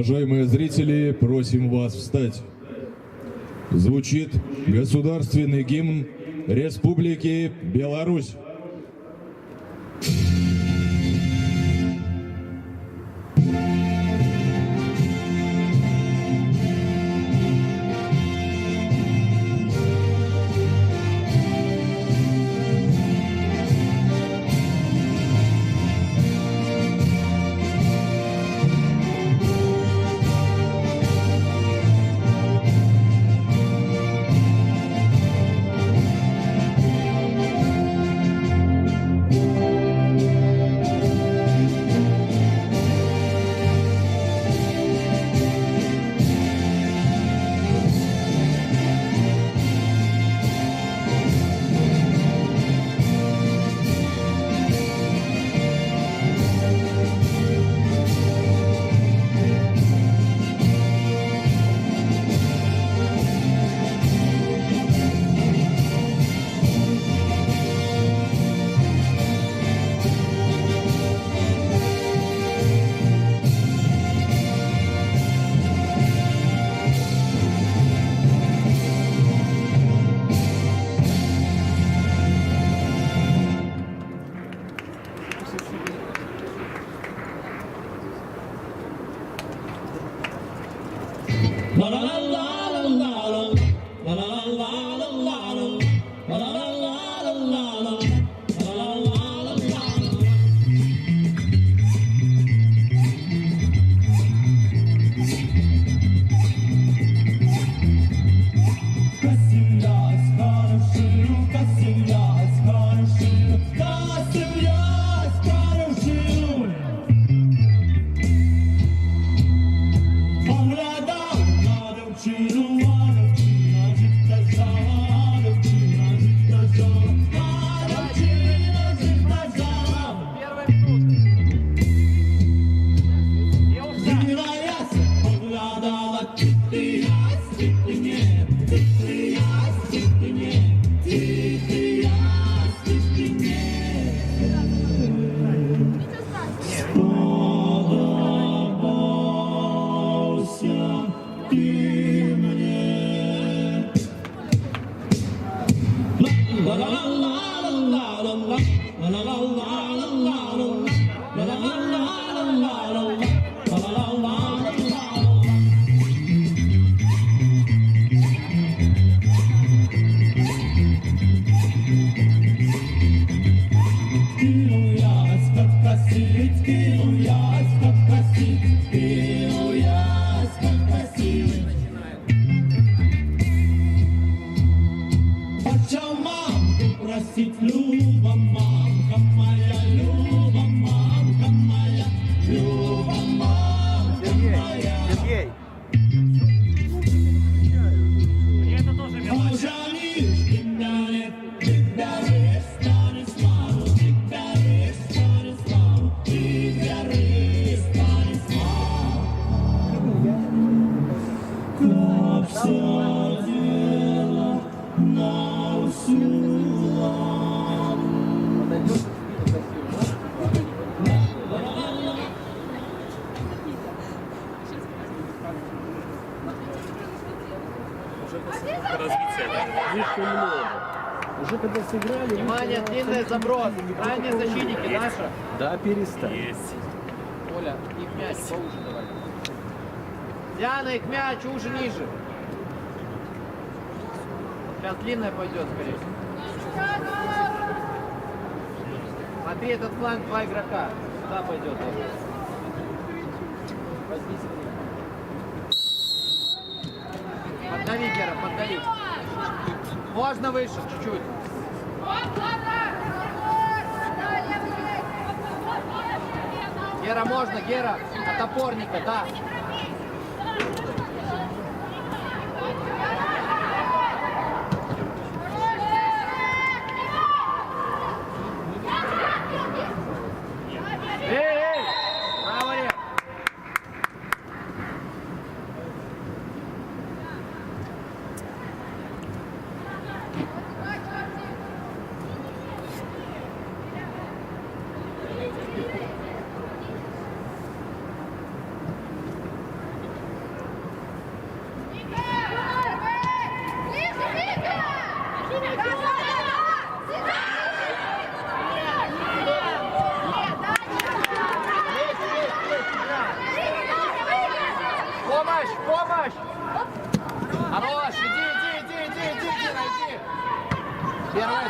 Уважаемые зрители, просим вас встать. Звучит государственный гимн Республики Беларусь. Уже когда сыграли... Внимание, длинный заброс. Крайние защитники наши. Да, перестань. Есть. Оля, их мяч поуже давай. Диана, их мяч уже ниже. Сейчас длинная пойдет, скорее. Смотри, этот фланг два игрока. Сюда пойдет. Возьми себе. Поддави, Гера, поддави. Можно выше, чуть-чуть. Гера, можно, Гера. От опорника, да. Эй! Браво, Рем!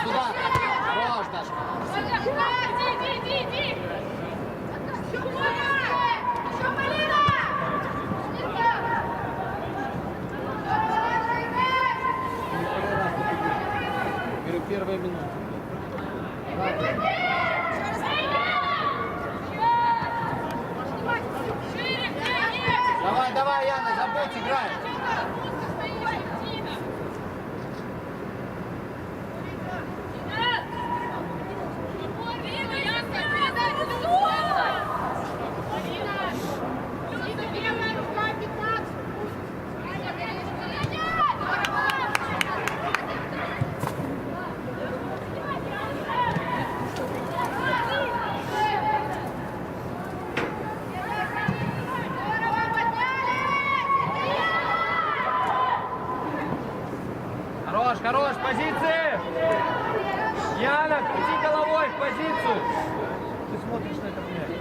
туда. Хорош, Даша. Первая минута. Давай, давай, Яна, забудь, играй. Хорош, хорош, позиции! Яна, крути головой в позицию! Ты смотришь на этот мяч.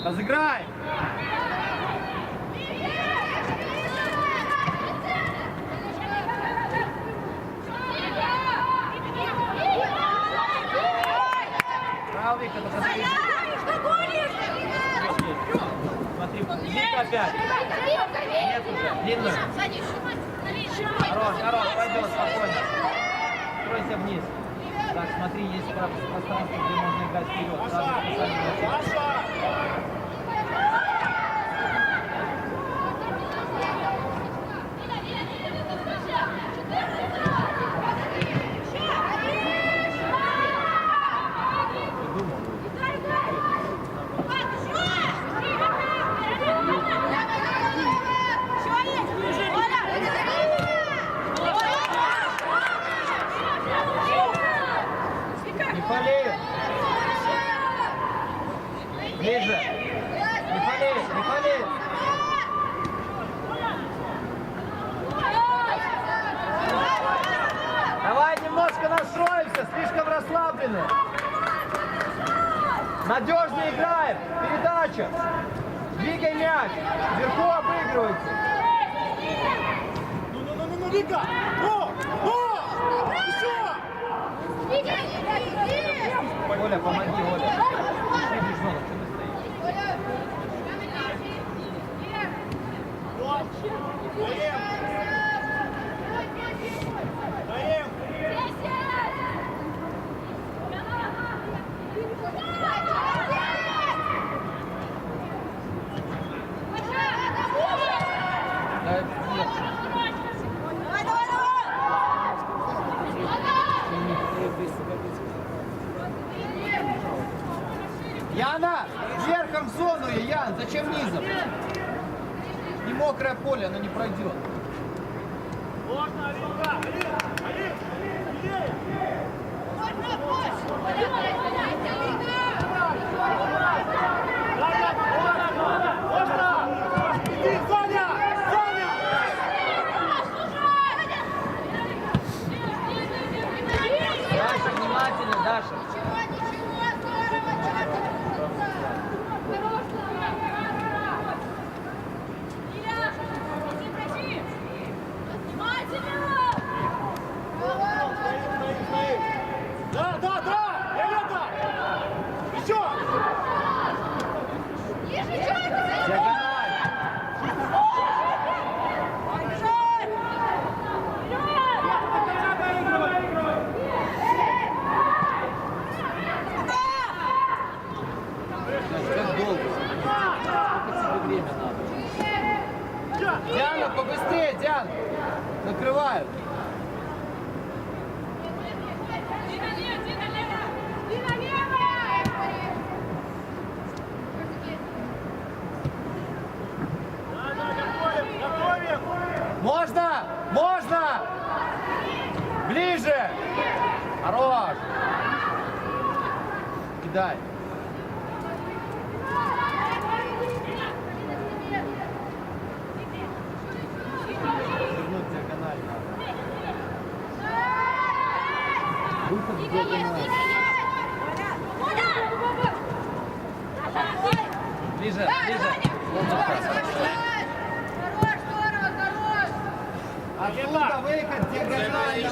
Разыграй! Право, Вика, только смотри. Смотри, Вика опять. Нет уже, длинную. Хорош, хорош, пойдет, спокойно. Стройся вниз. Так, смотри, есть пространство, где можно играть вперед. Сразу специально. Не пали! Ближе! Не пали! Не пали! Давай немножко настроимся, слишком расслаблены. Надежно играем. Передача. Двигай мяч. Вверху обыгрывается. Ну, Вика! Оля, помоги, Оля. Пошли в зону, что ты стоишь? Даем! Да, Яна, верхом в зону, Ян, зачем низом? Не мокрое поле, оно не пройдет. Можно, Алинка! Алин! Иди, Саня! Саня! Даша, внимательно, Даша. Да! Еще! Дин, побыстрее, Диан. Накрывают. Можно! Можно! Ближе! Хорош! Кидай! Вернуть диагонально. Выход в диагональ. Ближе, ближе. Оттуда выход диагонально.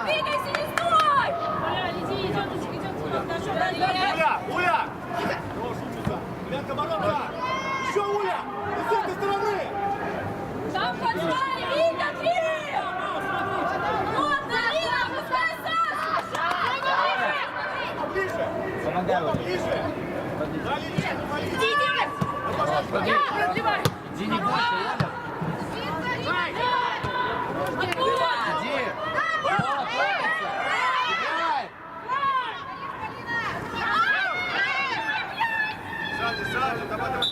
Двигайся, не стой! Иди, идет, Уля! Уля! Хорош, умница! Ребятка, ворота! Еще Уля! И с этой стороны! там подстали, Вика, двигай! Вот, Дарина, пускай сам! Ближе! Помогай вам. Ближе! Дали линию, помоги! Иди, иди! Я разливаю! Иди не больше, рядом. Иди. Вот, ловится. Играй. Сзади, сзади, давай, давай!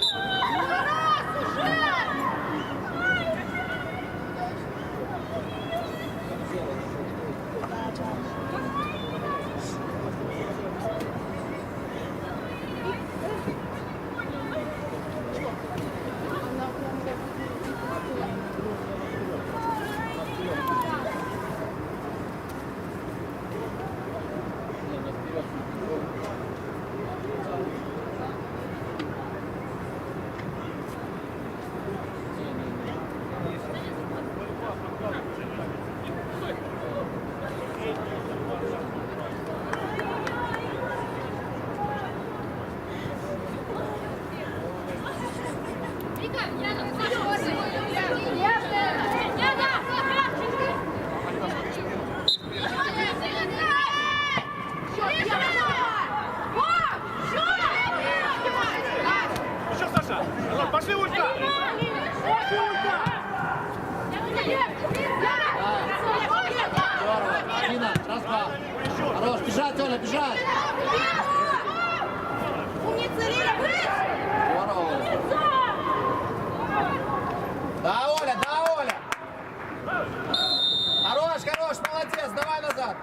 Еще, Саша! Пошли, Улька! Пошли, Улька! Здорово. Дина, раз-два. Хорош, бежать, Оля, бежать. Здорово, Оля. Да, Оля, да, Оля. Хорош, хорош, молодец, давай назад.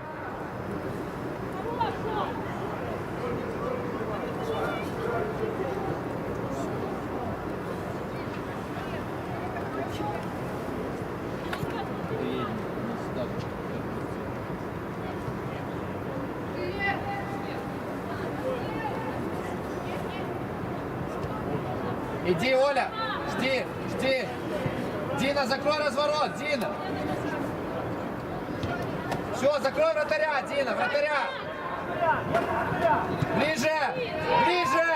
Иди, Оля, жди, жди. Дина, закрой разворот, Дина. Все, закрой вратаря, Дина, вратаря. Ближе, ближе.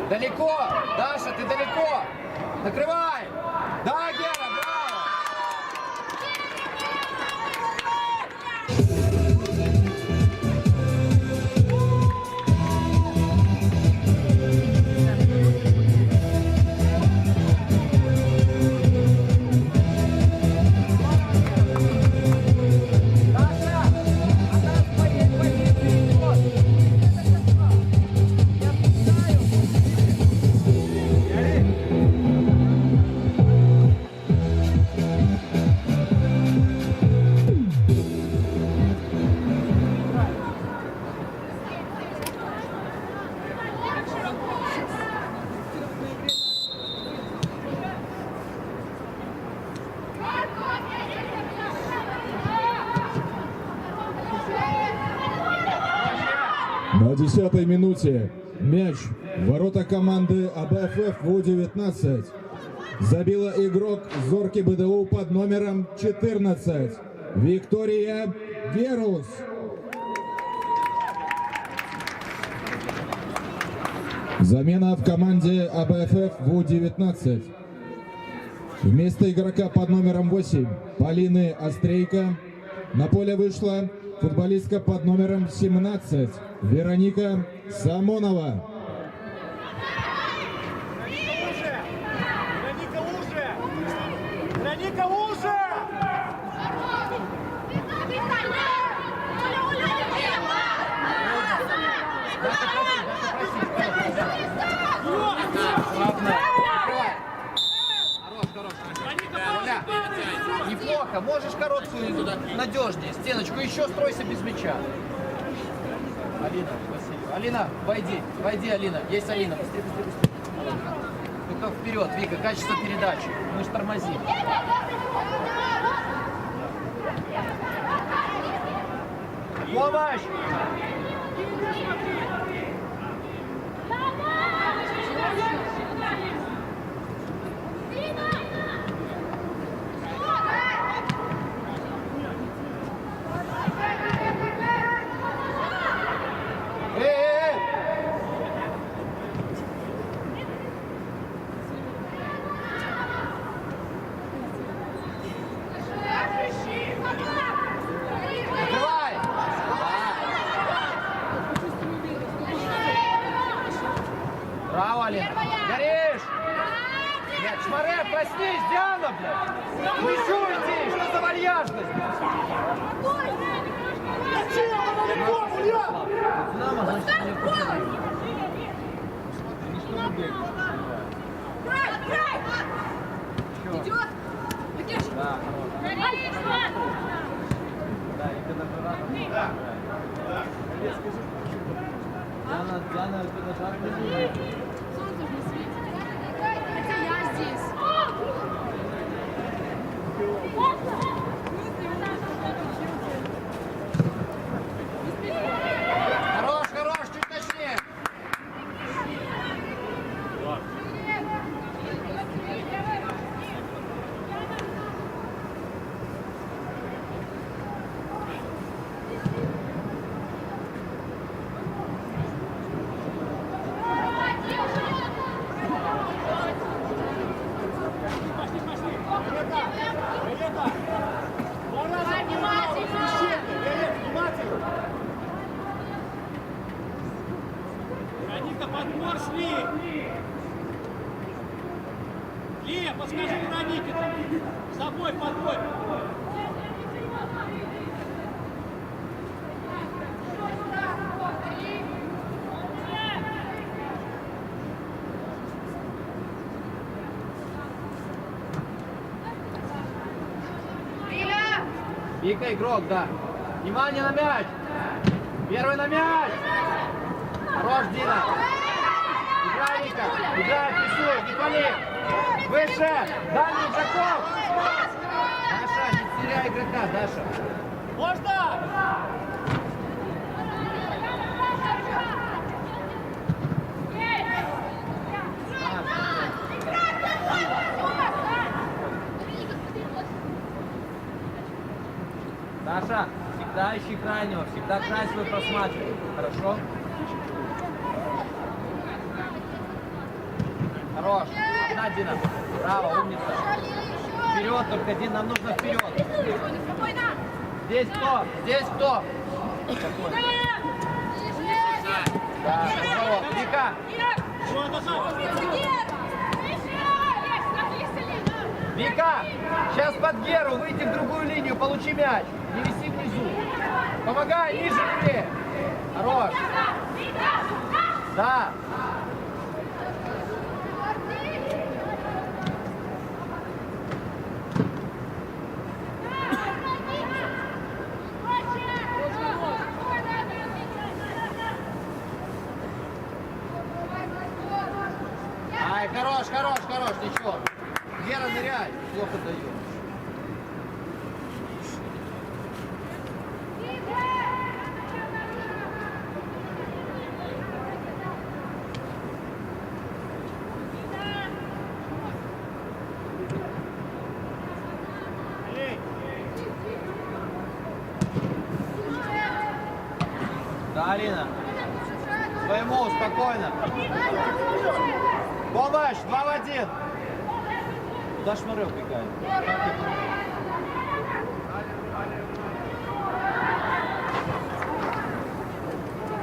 Далеко, Даша, ты далеко. Накрывай. Да, Гера, браво. На 10-й минуте мяч в ворота команды АБФФ ВУ-19 забила игрок Зорки БДУ под номером 14 Виктория Герус. Замена в команде АБФФ ВУ-19. Вместо игрока под номером 8 Полины Острейко на поле вышла футболистка под номером 17 Вероника Самонова. Вероника Леха, можешь короткую надежнее, стеночку, еще стройся без мяча. Алина, спасибо. Алина, войди, Алина. Есть Алина, быстрее. Только вперед, Вика, качество передачи. Мы ж тормозим. Помощь! Открывай! Браво, Алина! Горишь! Блядь, Шмаре, проснись, Диана, блядь! Ну еще иди, что за вальяжность? Зачем она далеко, Улья? Динамо, значит, не пустили. Идет! Идешь! Да, хорош. Да, и когда же рано. Диана, это жарко. Солнце же не светит. Хотя я здесь. Хорош, чуть точнее. Виолетта! Два раза внимательно! Виолетта, внимательно! Вероника, подбор шли! Лия, подскажи Веронике там! С тобой подбор! Вика, игрок, да. Внимание на мяч. Первый на мяч. Хорош, Дина. Играй, Вика. Играй, прессуй, не пали. Выше. Дальний игроков. Даша, не теряй игрока, Даша. Можно? Даша, всегда ищи крайнего, всегда край свой просматривай. Хорошо? Хорош. Одна, Дина. Браво, умница. Вперед, только, Дина, нам нужно вперед. Здесь кто? Здесь кто? Да, браво. Вика. Вика, сейчас под Геру, выйти в другую линию, получи мяч. Не виси внизу. Помогай, ниже левее. Хорош. Да. Ай, хорош, ничего. Гера, ныряй. Плохо дает. Да, Алина. Своему, спокойно. Помощь, 2 в 1. Куда Шмарев бегает?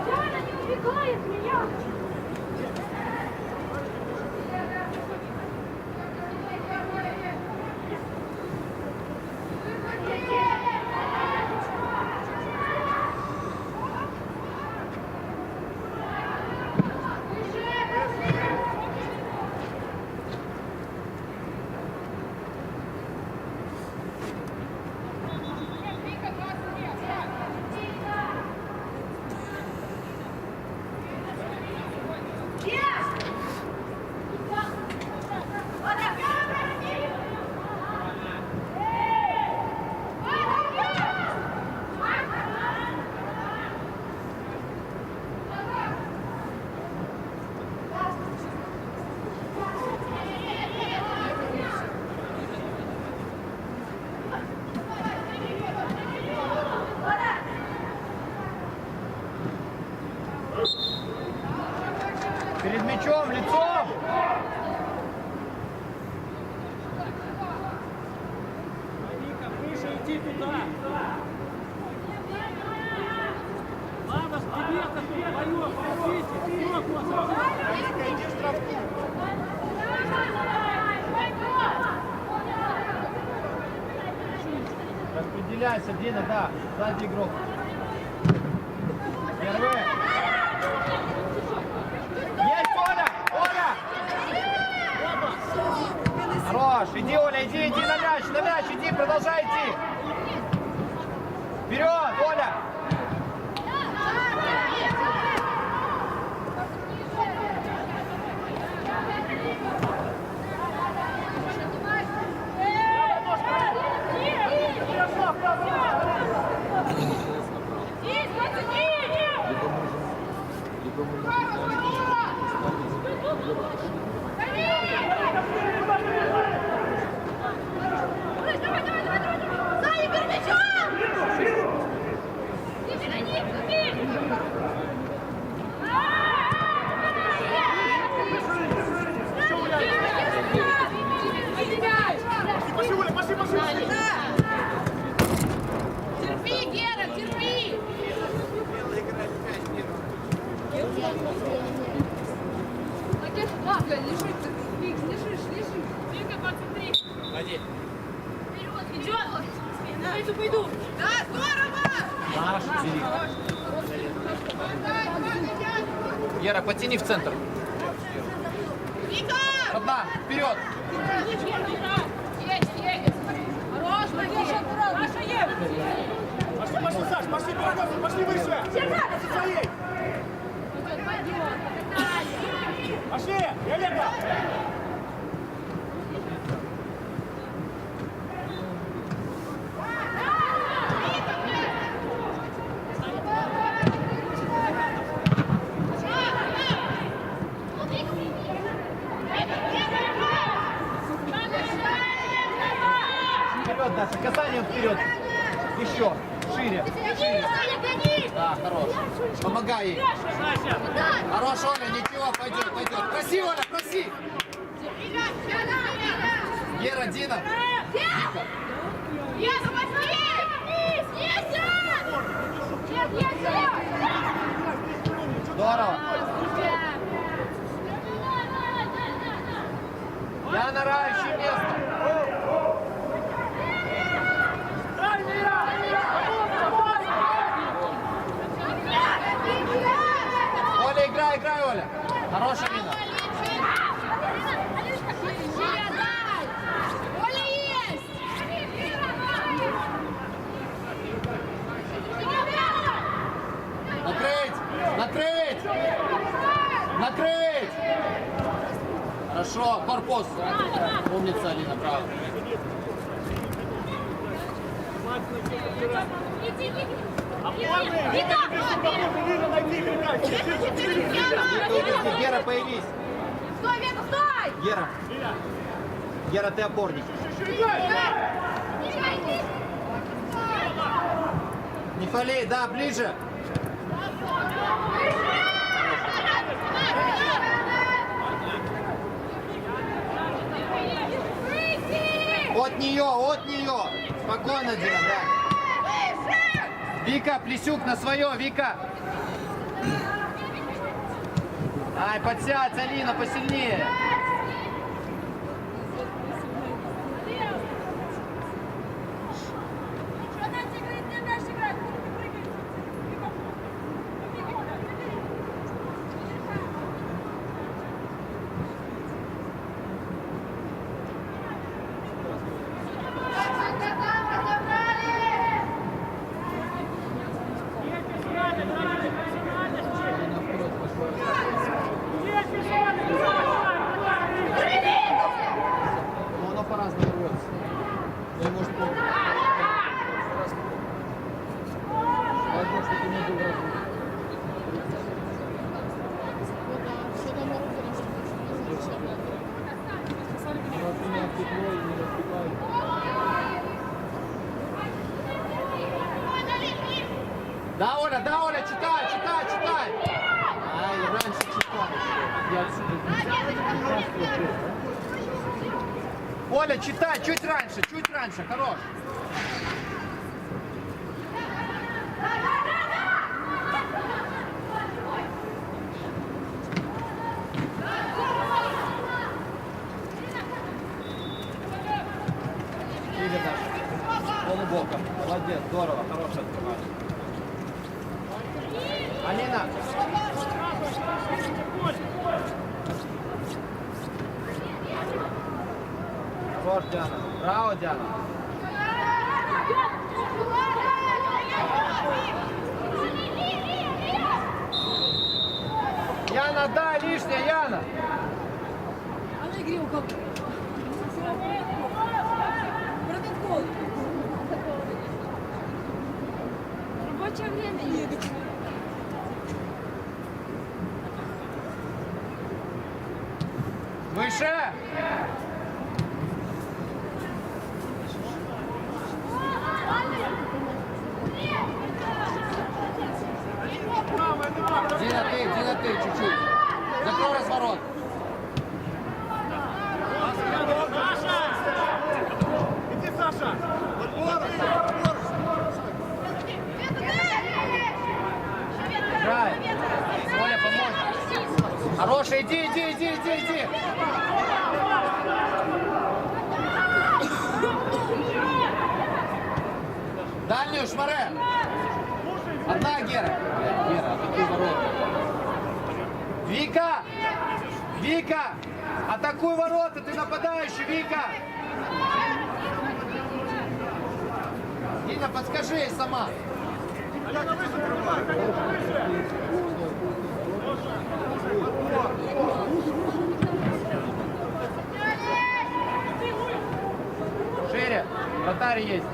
Диана не убегает меня! иди туда. Ладно, с тебе-то тут вдвоем, идите, вперед, Коса. Распределяйся, Дина, да. Сзади игрок. Первый. Есть, Оля! Оля! Хорош! Иди, Оля, иди на мяч, иди, продолжай идти! Вперед, Оля! Пошли, Оля, пошли, пошли! Терпи, Гера, терпи! Надежда, лежи, Викс, лежишь. Вика, посмотри. Ходи. Вперед, идет. Пойду. Да, здорово! Наш, бери. Гера, потяни в центр. Вика! Одна, вперед! Есть. Хорош, Надежда, Маша, есть. Пошли, Саш, пошли, Пирогов, пошли выше! Пошли своей! Пошли, Виолетта! Вперед, Даша, касание вперед. Еще, шире. Да, хорош. Помогай ей. Хорош, Оля, ничего, пойдет. Проси, Оля, проси. Гера, Дина. Вика. Здорово. Яна, рающее место. Оля, играй, Оля. Хорошая мина. Оля есть! Накрыть! Хорошо, корпус. Умница, Алина, право. Гера, появись. Стой, Вета, стой! Гера, ты опорник. Не фалей, да, ближе. От нее. Спокойно, Дина, да. Вика, Плесюк на свое, Вика. Ай, подсядь, Алина, посильнее. Но оно по-разному рвется. Да и может помнить. Возможно, что ты не был разум. Да, Оля, читай. Ай, раньше читай. Я отсюда. Оля, читай, чуть раньше, хорош. Или даже полубоком. Молодец, здорово, хорошая открывание. Алина! Хорош, Диана. Браво, Диана. Яна, дай лишнее, Яна. Она игрила как... Протокол. Рабочее время едет. Выше! Дина, ты, чуть-чуть. Закрой разворот. Иди, Саша! Играй. Оля, помочь. Хороший, иди. Дальнюю, Шмаре. Одна, Гера. Гера, атакуй ворота. Вика! Атакуй ворота, ты нападающий, Вика! Дина, подскажи ей сама. Шире, вратарь есть.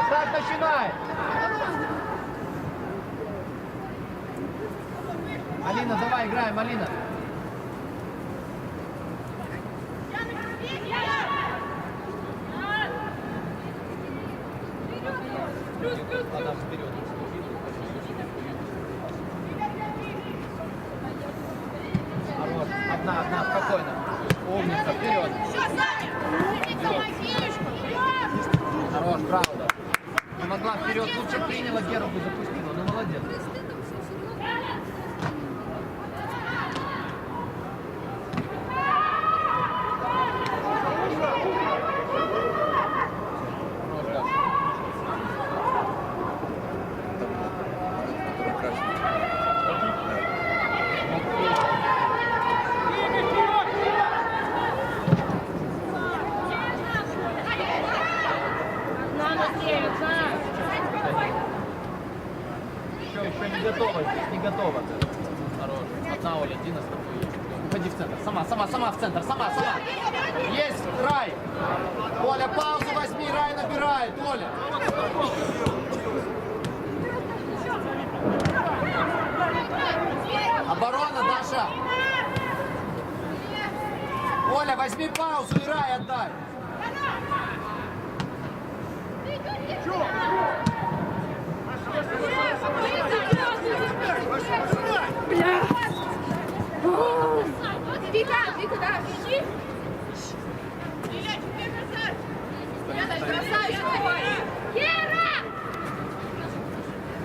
Ставь, начинай! Алина, давай, играем, Алина. Она вперед. Хорош. Одна, спокойно. Умница, вперед. Хорош, правда. Не могла вперед, лучше приняла, Геру бы запустила. Ну, молодец. Еще не готова здесь, не готова. Хорош. Одна Оля, Дина с тобой. Уходи в центр. Сама в центр. Сама. Есть, Рай. Оля, паузу возьми, Рай набирает. Оля. Оборона, Даша. Оля, возьми паузу и Рай отдай. Вика, да, ищи. Красавица! Гера!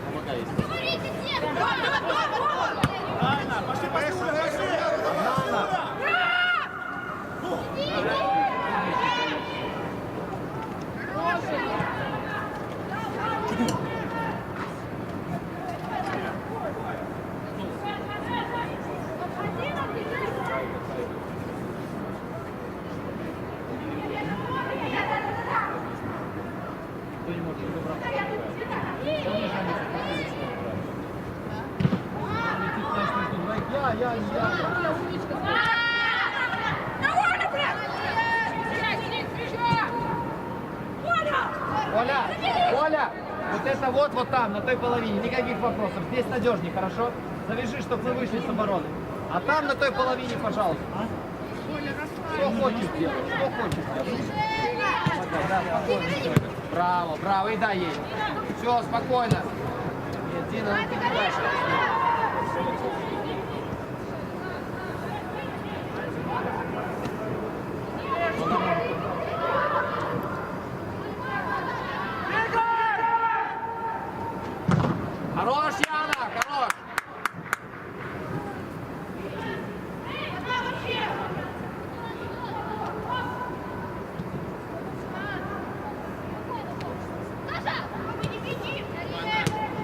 Помогай. Говорите всем! Пошли, поехали! Оля, вот это вот там, на той половине, никаких вопросов. Здесь надежнее, хорошо? Завяжи, чтобы мы вышли с обороны. А там на той половине, пожалуйста. Что хочешь делать, что хочешь делать. Да, спокойно, все. Браво, браво, и дай ей. Все, спокойно. Нет, Дина, ну ты не дальше. Хорош, Яна, хорош.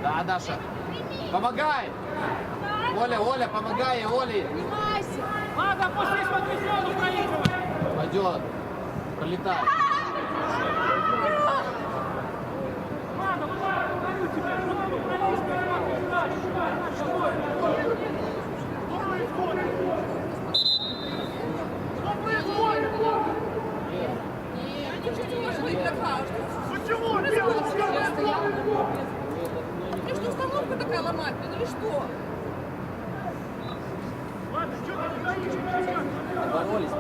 Да, Даша. Помогай. Оля, помогай ей, Оле. Надо, пошли, смотри, зону проигрывай. Пойдет. Пролетает. Ладно, говорю тебе, зону проигрывай, дальше. Почему? Ты что, установку такая ломать, ну или что? Ладно, что ты стоишь? Боролись.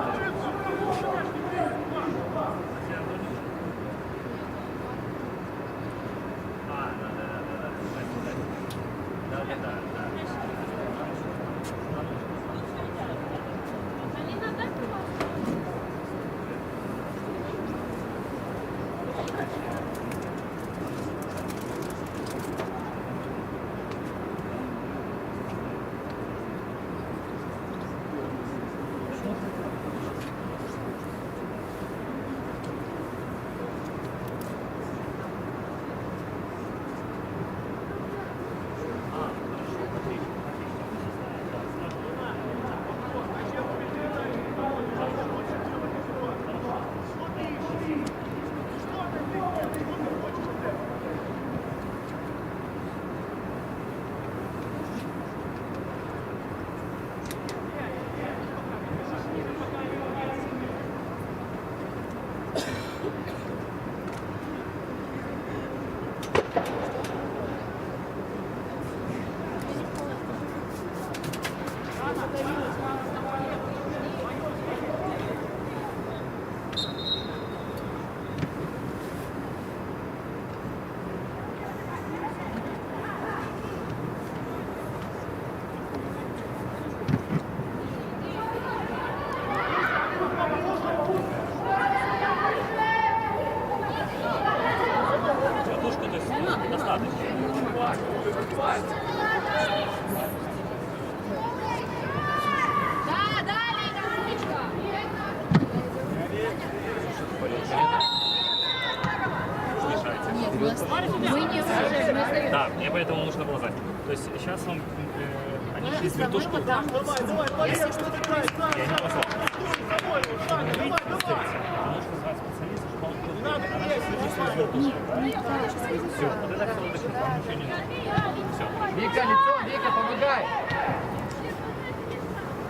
Да, далее, умничка. Мы не можем. Да, мне поэтому нужно было знать. То есть сейчас он, они через вертушку, я не позвал. Нужно звать специалиста, чтобы он был. Она через вертушку. Все, вот это все, ничего не надо. Все. Вика, лицо, Вика, помогай.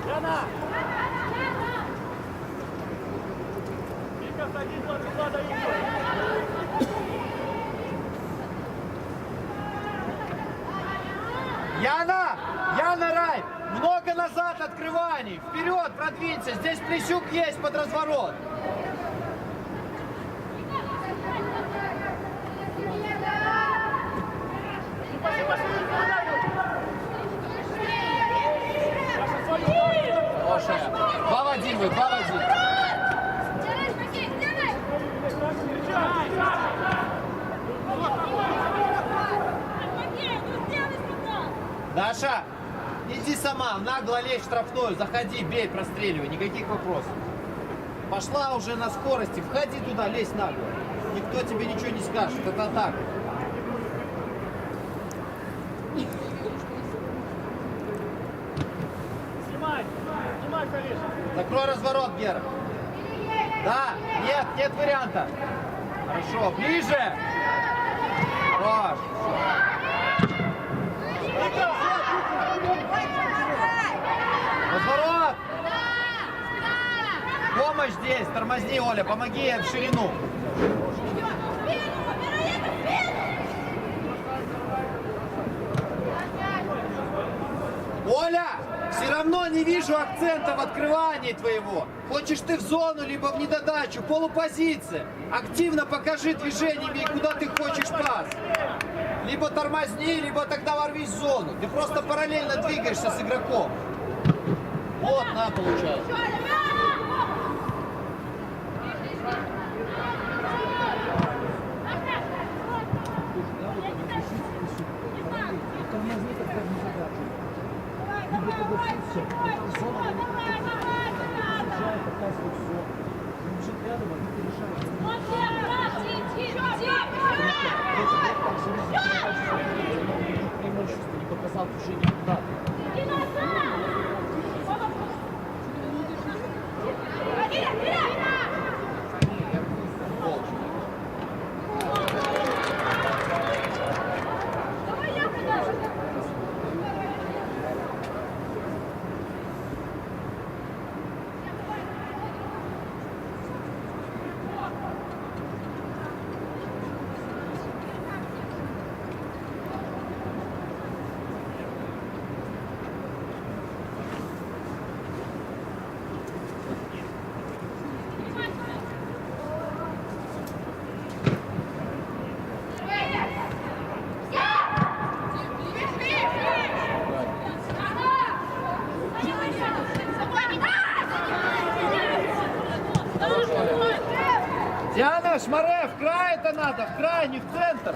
Яна! Вика, садись, Влада, Яна, Рай, много назад открываний. Вперед, продвинься. Здесь Плещук есть под разворот. Хорошая. 2-1 вы, 2-1. Даша, иди сама, нагло лезь в штрафную, заходи, бей, простреливай, никаких вопросов. Пошла уже на скорости, входи туда, лезь нагло. Никто тебе ничего не скажет, это так. Снимай, колечко. Закрой разворот, Гера. Да, нет варианта. Хорошо, ближе. Хорош. помощь здесь. Тормозни, Оля, помоги ей в ширину. Оля, все равно не вижу акцента в открывании твоего. Хочешь ты в зону, либо в недодачу, полупозиция. Активно покажи движениями, куда ты хочешь пас. Либо тормозни, либо тогда ворвись в зону. Ты просто параллельно двигаешься с игроком. Вот, на, получается. Преимущество не показал движение куда-то. Диана, Шмаре, в край это надо, в край, не в центр.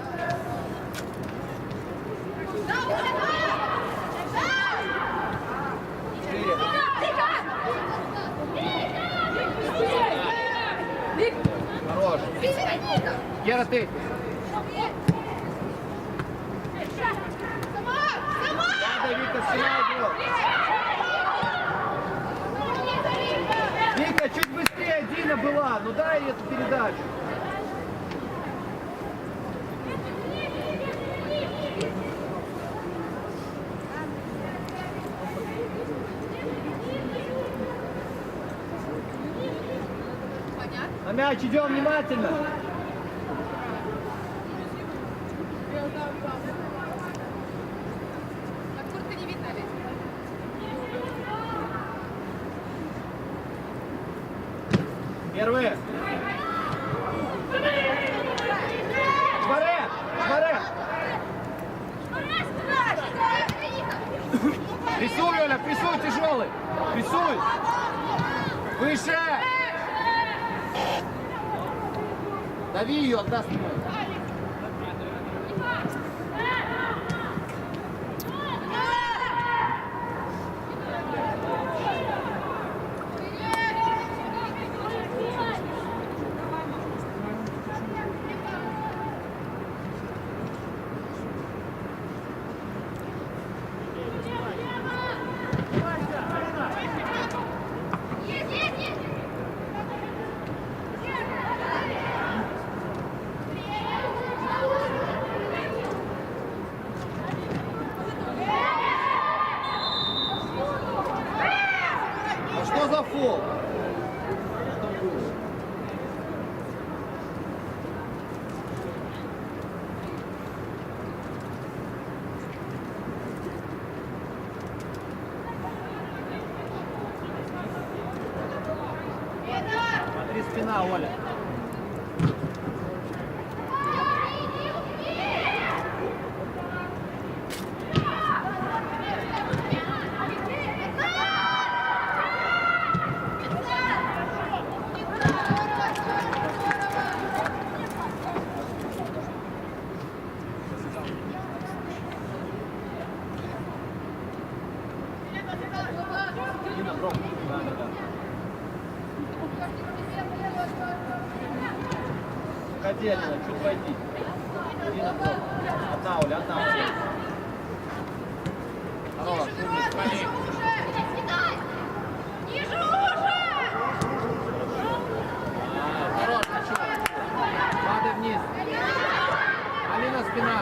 Хорош. Гера, ты. Надо, Вика, снимай его. Вика, чуть быстрее Дина была, ну дай эту передачу. На мяч идем внимательно. Куртка не видно ли? Первые. Шмаре! Шмаре! Прессуй, Оля, прессуй, тяжелый. Прессуй. Выше. Дави ее, отдаст. А что за фол? Смотри, спина, Оля. Ходи, Алина, чуть войди. Алина, одна, Оля, одна. Хорош, умница. Хорош, ничего. Падай вниз. Алина, спина.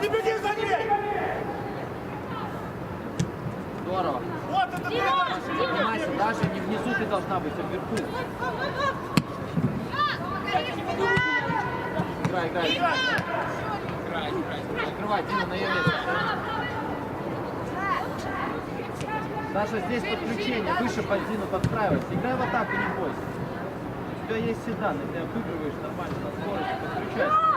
не беги за ней! Здорово. Вот это передача! Занимайся, даже не внизу ты должна быть, а вверху. Играй, играй. Закрывай, Дина, на ее место. Даша, здесь подключение, выше под Дину подстраивайся. Играй в атаку, не бойся. У тебя есть седан, ты обыгрываешь нормально на скорости, подключайся.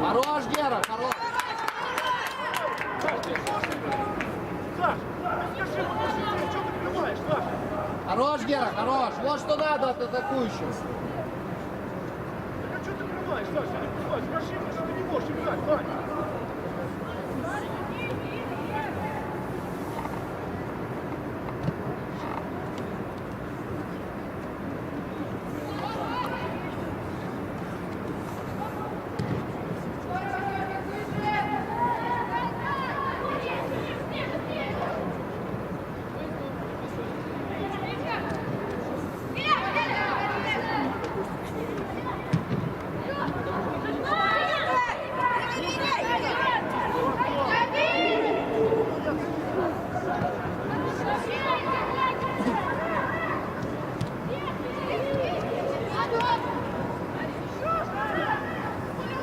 Хорош, Гера, хорош. Саш, скажи, что ты прикрываешь, Саша? Хорош, Гера, хорош. Вот что надо от атакующего. Так а что ты прикрываешь, Саша? Не прикрывай, скажи мне, что ты не можешь играть, Вань.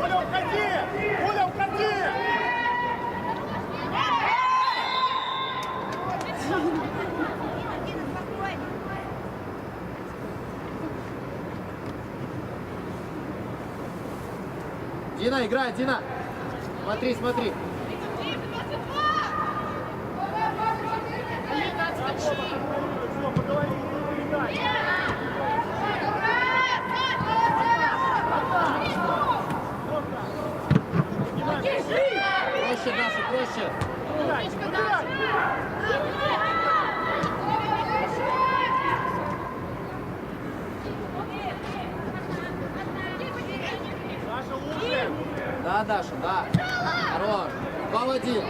Оля, уходи! Оля, уходи! Дина, играй, Дина. Смотри, смотри. Все, поговорили, передай. Проще, Даша, проще. Саша, лучше! Да, Даша, да. Хорош. 2 в 1.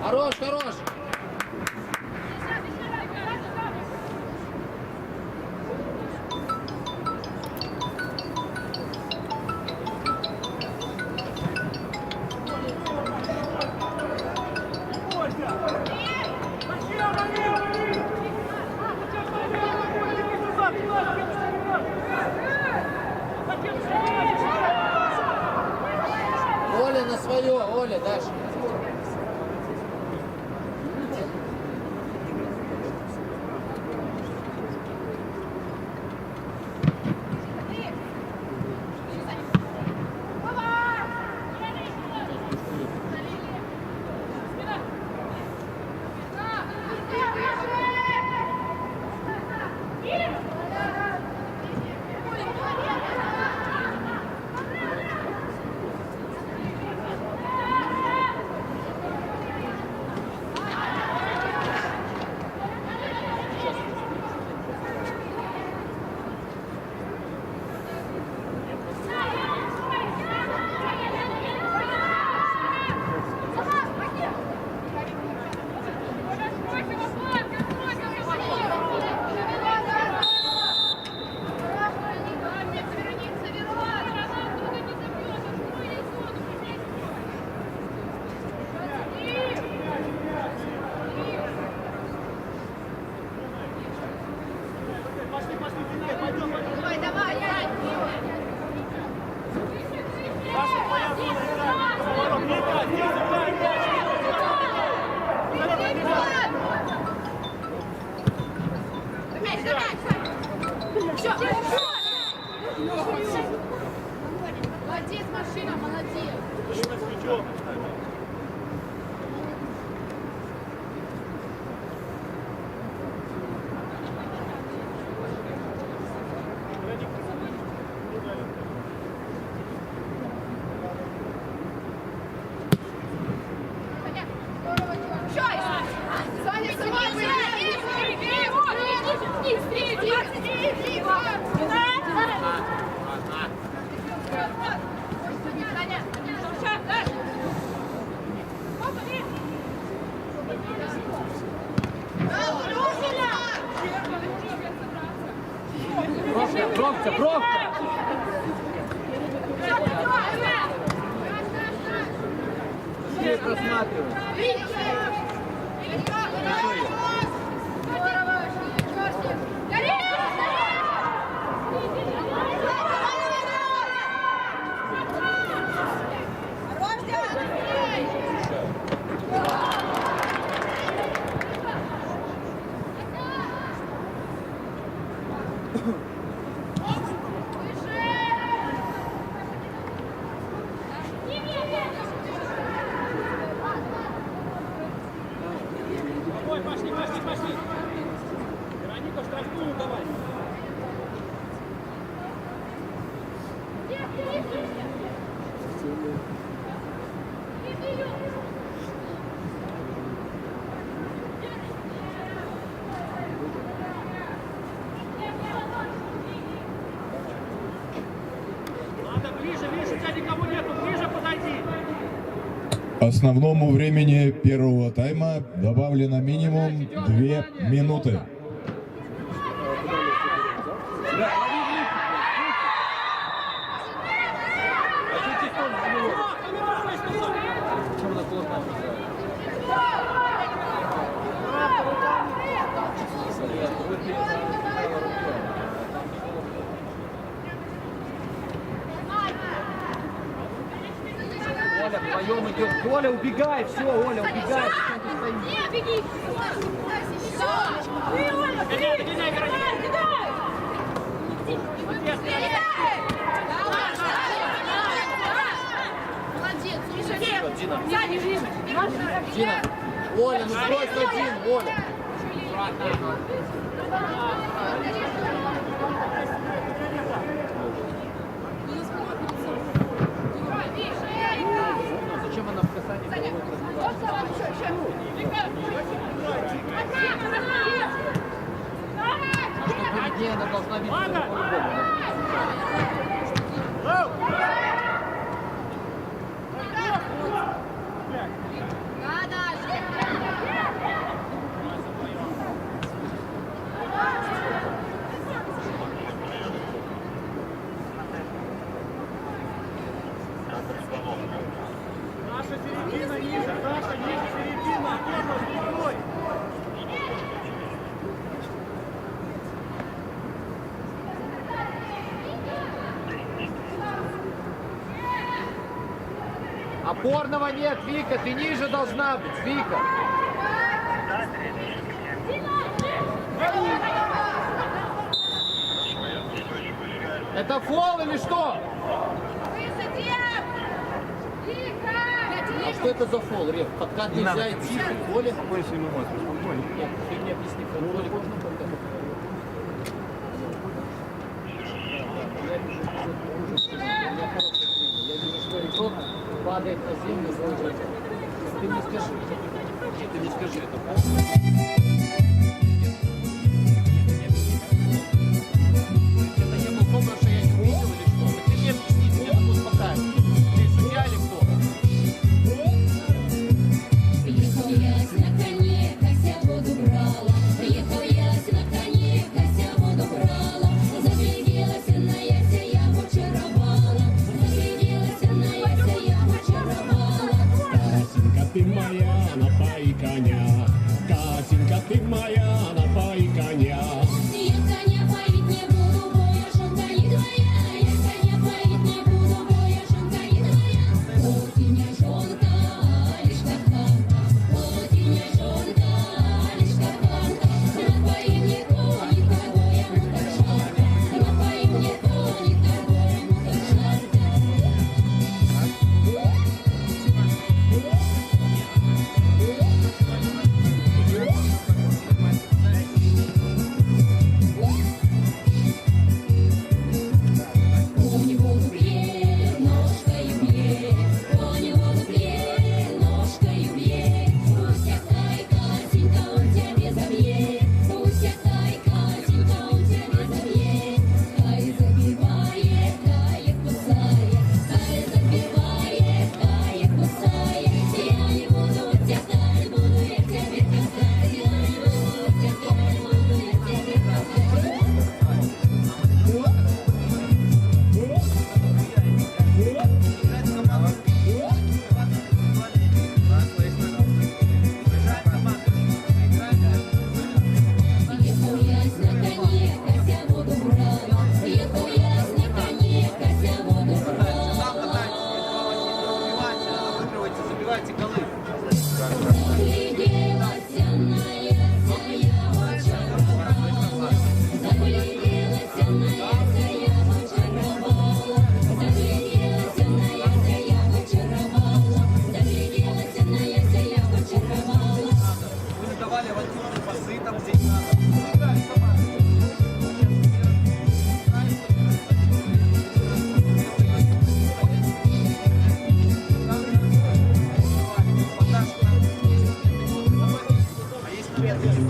Хорош, хорош. Оля на свое, Оля, Даша. Бровка, бровка. Здесь просматривай. Ой, пошли, пошли, пошли. Вероника, штрафную давай. Надо ближе, видишь, у тебя никого нету, ближе подойди. Основному времени первого тайма добавлено минимум 2 минуты. Оля, вдвоем идет. Оля, убегай, все, Оля, убегай. Не, беги! Все! Догоняй, догоняй, Вероника. Молодец! Дина. Сзади, Дина! Дина. Оля, ну брось один, Оля. Зачем она в касании головой разбивает? Перед ней она должна видеть по-любому. Наша середина ниже, Саша, ниже середина. Тоже с другой. Опорного нет, Вика, ты ниже должна быть, Вика. Это фол или что? А что это за фол, Рев? Подкат нельзя идти, в поле? Нет, ты мне объясни, в поле можно подкат? Я вижу, что игрок падает на землю, ты мне скажи. Ты мне скажи это, правда? Это не был фол, потому что я не увидел или что? Ты мне объясни, ты меня такой успокаиваешь. Ты судья или кто? Приехал ясь на коне, Кася воду брала. Приехал ясь на коне, Кася воду брала. Загляделась на яся, я очаровала. Загляделась на яся, я очаровала. Катенька, ты моя, напои коня. Катенька, ты моя, напои коня. Я коня поить не буду, бо я жонка не твоя. Я коня поить не буду, бо я жонка не твоя. Вот и не жонка, лишь каханка. Вот и не жонка, лишь каханка. Напои мне коника, бо я мука жарка. Напои мне коника, бо я мука жарка.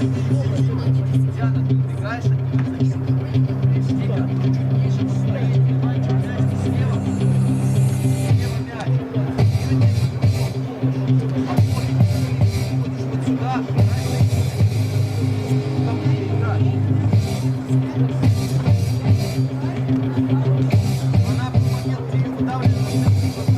Диана, ты убегаешь от него? Зачем? Тихо. Ниже построение. Мальчик, мяч слева. Слева мяч. Уходишь вот сюда. Ко мне играешь. Она в момент, где ее выдавливает, вот сюда.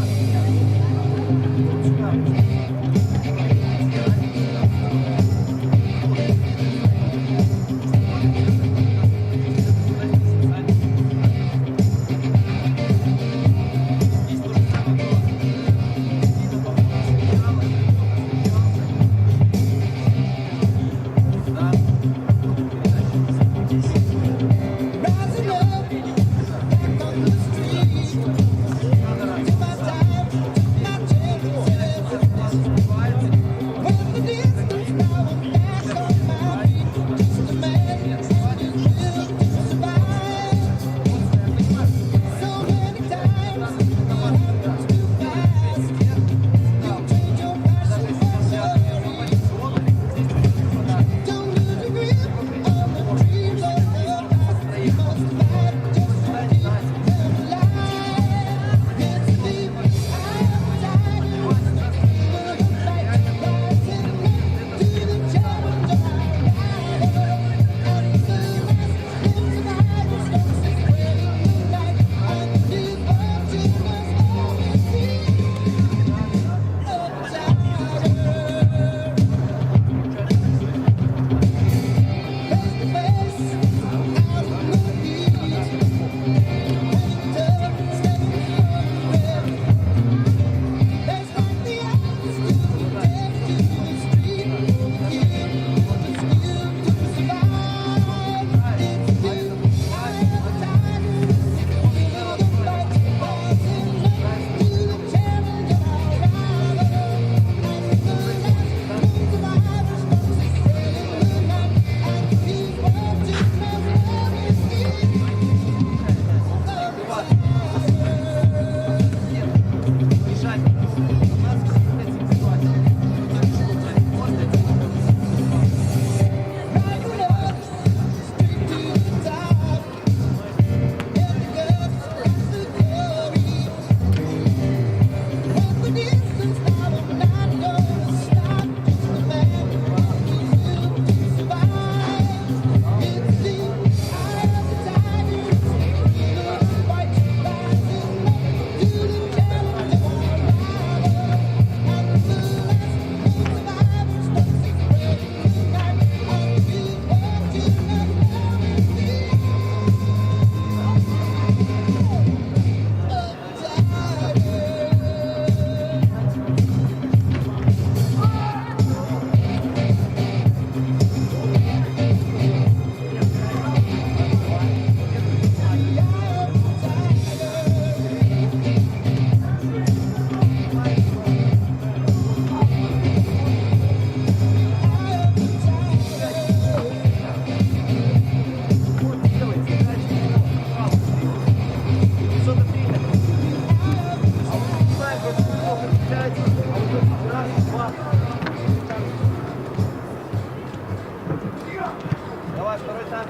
Давай, второй тайм.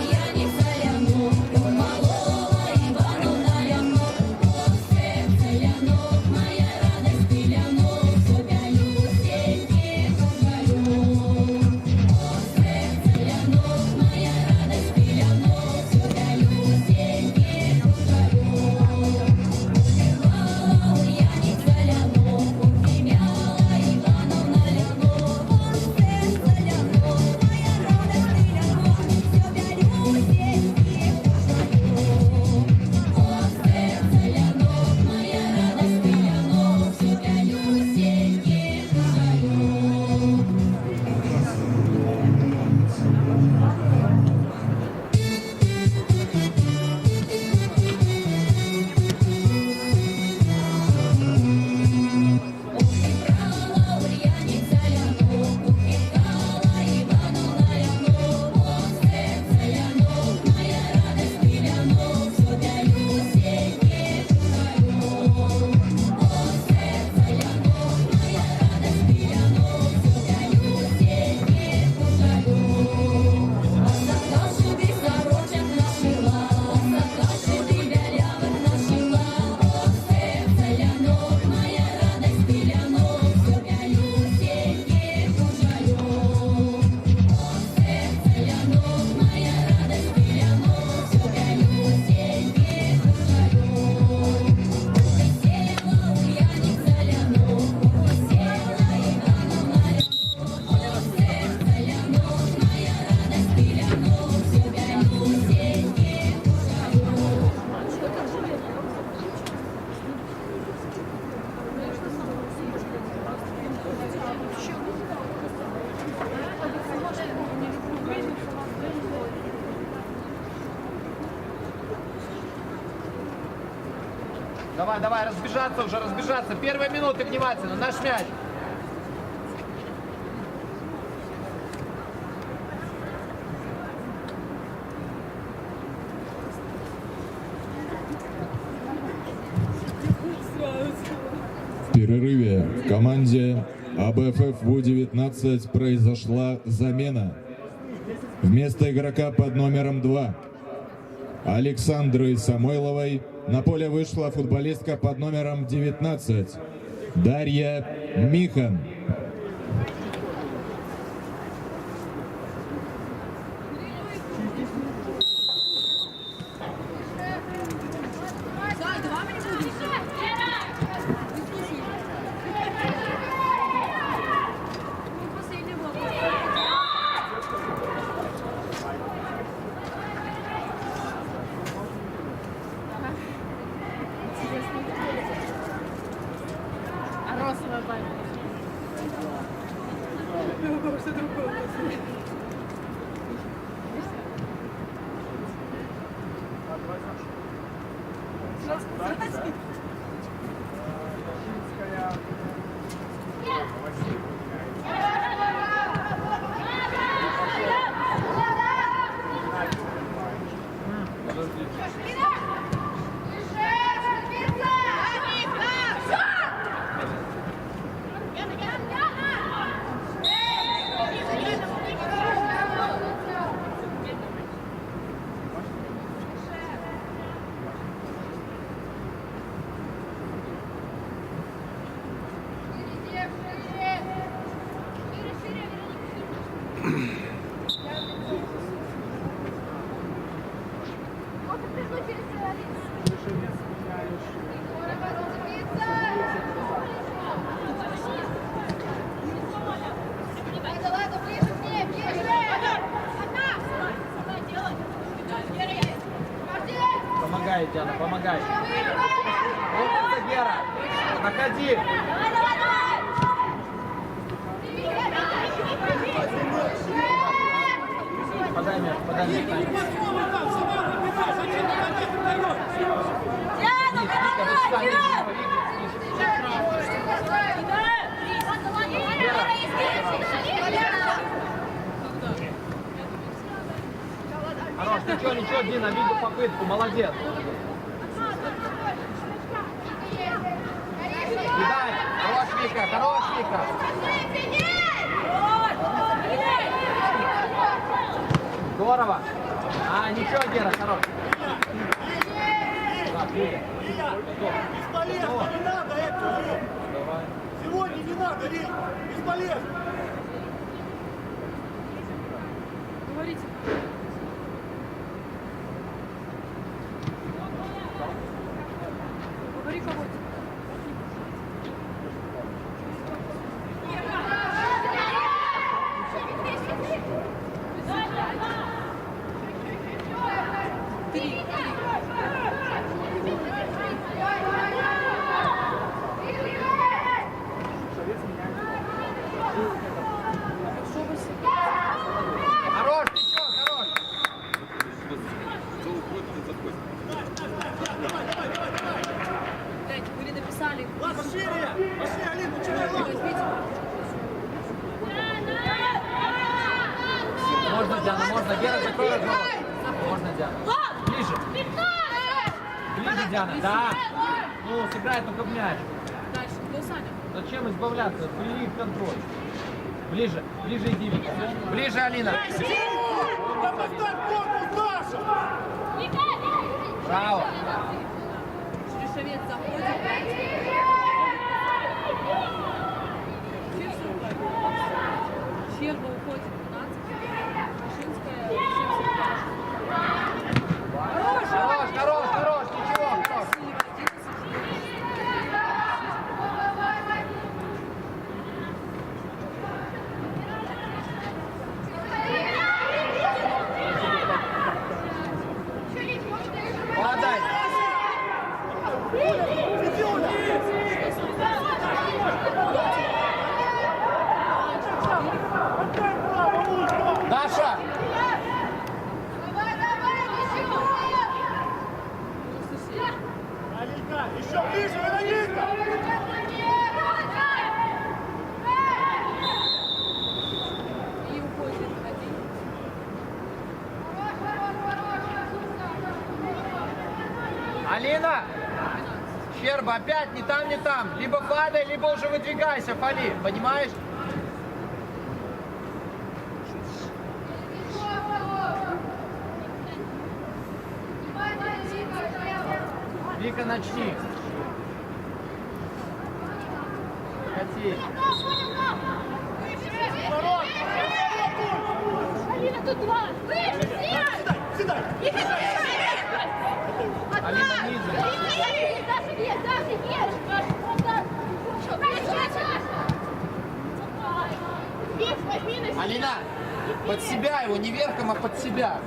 Я не Давай, давай, разбежаться уже, разбежаться. Первые минуты внимательно, наш мяч. В перерыве в команде АБФФ ВУ-19 произошла замена. Вместо игрока под номером 2 Александры Самойловой на поле вышла футболистка под номером 19 Дарья Михан. А розовая память. Что другое? Помогай, Диана, помогай. Вот Гера, находи. Подай мяч, подай мяч. Хорош, ничего, ничего, Дина, видел попытку, молодец. Кидай, хорош, Вика, хорош, Вика. Здорово. А, ничего, Гера, хорош. Так, Вика. Бесполезно, не надо этого, Рим. Давай. Сегодня не надо, Рим. Бесполезно. Говорите. Говори кого-то. Хорош, ничего, хорош. Блядь, вы не написали. Ладно, шире. Пошли, Алин, начинай, ладно. Можно, Диана, можно. Гера, закрой разговор. Можно, Диана. Ближе. Ближе, Диана, да. Ну, сыграй только в мяч. Дальше, кто Саня? Зачем избавляться? Привели в контроль. Ближе, ближе иди, Вика. Ближе, Алина. Да поставь корпус, Даша. Браво. Шершовец заходит. Щерба уходит 15. Машинская 70. Хорош, хорош, хорош. Ничего, хорош. Подай. Иди, Оля. чтобы опять ни там, ни там. Либо падай, либо уже выдвигайся, Фали. Понимаешь? Вика, начни. Кати. Алина, тут два. Сідай! Алина, ниже. Даша, есть, Даша, есть. Есть, возьми на себя. Алина, под себя его, не верхом, а под себя.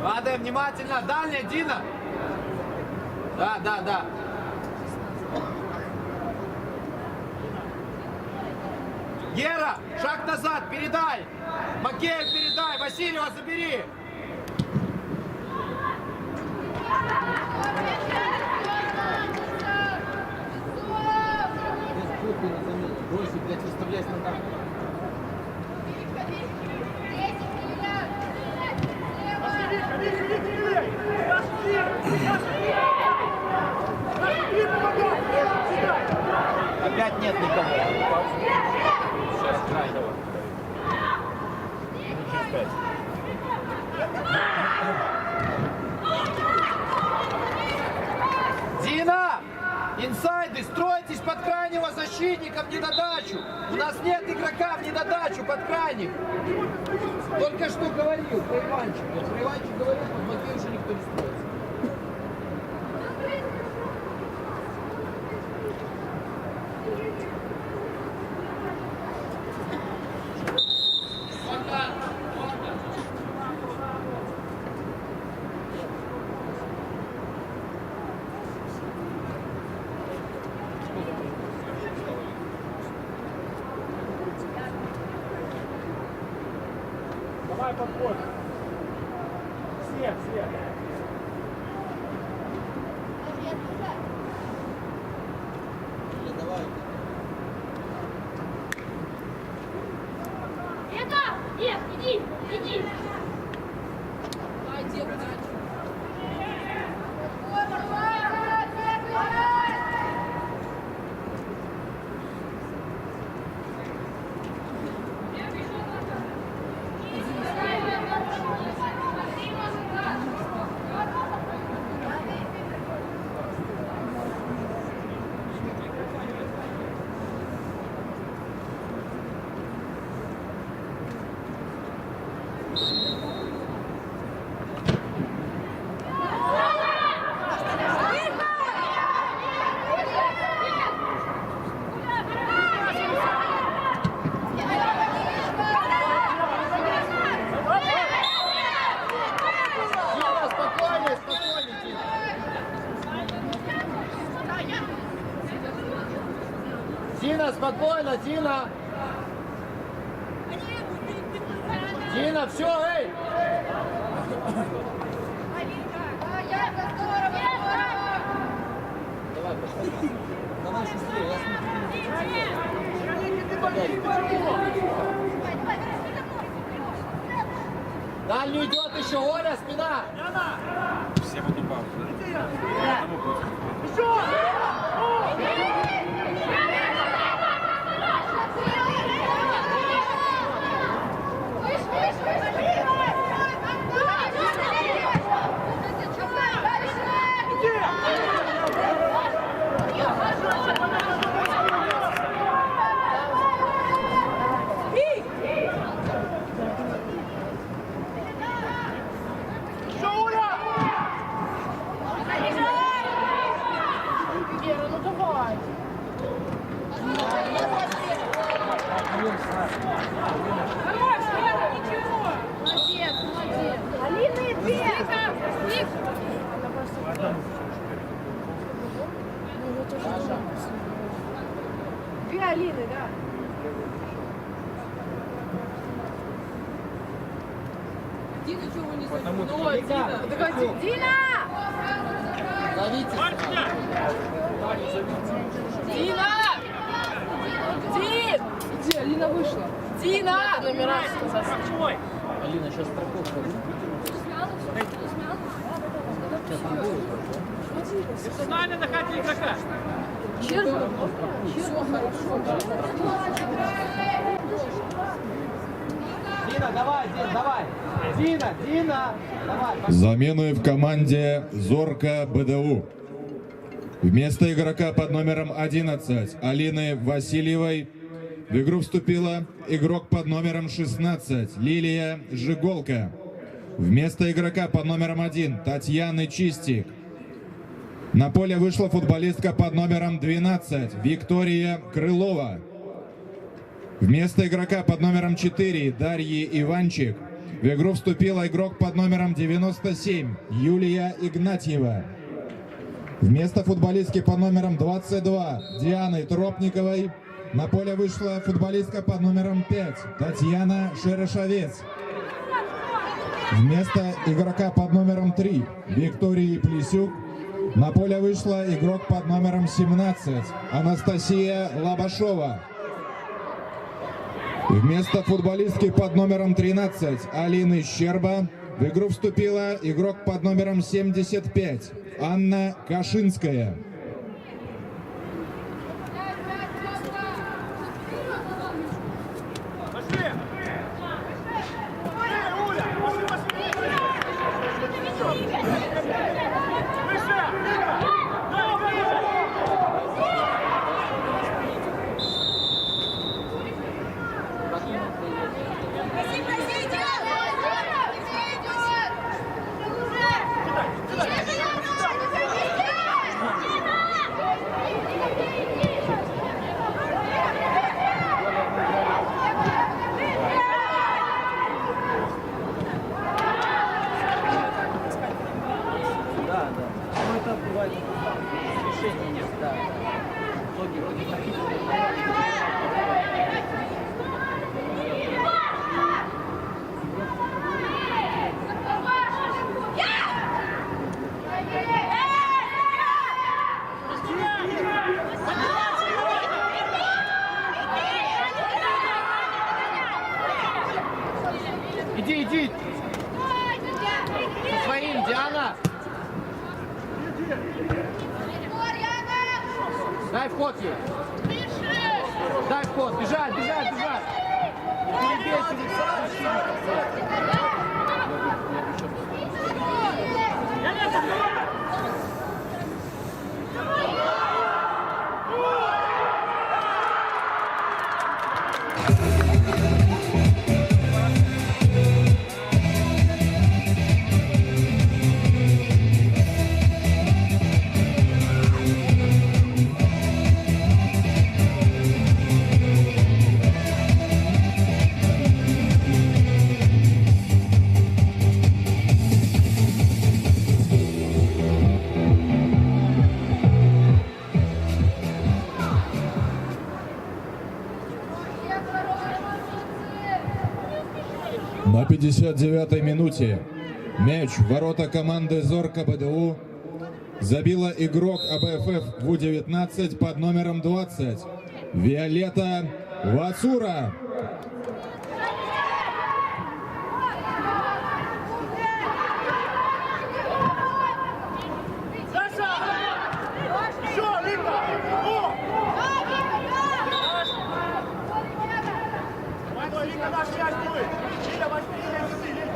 Падай внимательно. Дальняя, Дина. Да, да, да. Гера, шаг назад, передай. Макеев передай. Васильева забери. Бросить, блядь, выставляй стандарт. Опять нет никого. Сейчас крайнего. Дина! Инсайды, стройтесь под крайнего защитника в недодачу. У нас нет игрока в недодачу под крайних. Только что говорил про Иванчик. Про Иванчик говорил, под Макея уже никто не строится. Давай подходим. Все. Это! Нет, иди! Давай, делай. Дина, спокойно, Дина. Дина, все, эй. Давай, пошли. Давай шустрее, Дальний идет еще, Оля, спина. Все в одну паузу. Дина, чего вы не Потому что Ой, Дина, Дина! Дина! Зовите. Марча! Дина! Дин! Где? Алина вышла. Дина! Номера сказать. Какой? Алина, сейчас страховка. Персонально на хате игрока. Червоно. Все хорошо. Дина, давай, Дина, давай. Дина, давай. Замены в команде Зорка БДУ. Вместо игрока под номером 11 Алины Васильевой в игру вступила игрок под номером 16 Лилия Жиголка. Вместо игрока под номером 1 Татьяны Чистик на поле вышла футболистка под номером 12 Виктория Крылова. Вместо игрока под номером 4 Дарьи Иванчик в игру вступила игрок под номером 97 Юлия Игнатьева. Вместо футболистки под номером 22 Дианы Тропниковой на поле вышла футболистка под номером 5 Татьяна Шерешовец. Вместо игрока под номером 3 Виктории Плесюк на поле вышла игрок под номером 17 Анастасия Лабашова. Вместо футболистки под номером 13 Алины Щерба в игру вступила игрок под номером 75 Анна Кашинская. Пошли! Уля! Пошли! Выше! Да. Ну это бывает решения нет, да. Итоги вроде Иди. Со своим, Диана. Дай вход ей. Дай вход. Бежать. Перебейте На 59-й минуте мяч в ворота команды Зорка БДУ забила игрок АБФФ ВУ-19 под номером 20 Виолетта Вацура. Лика, наш мяч будет! Лиля, возьми, Лиля.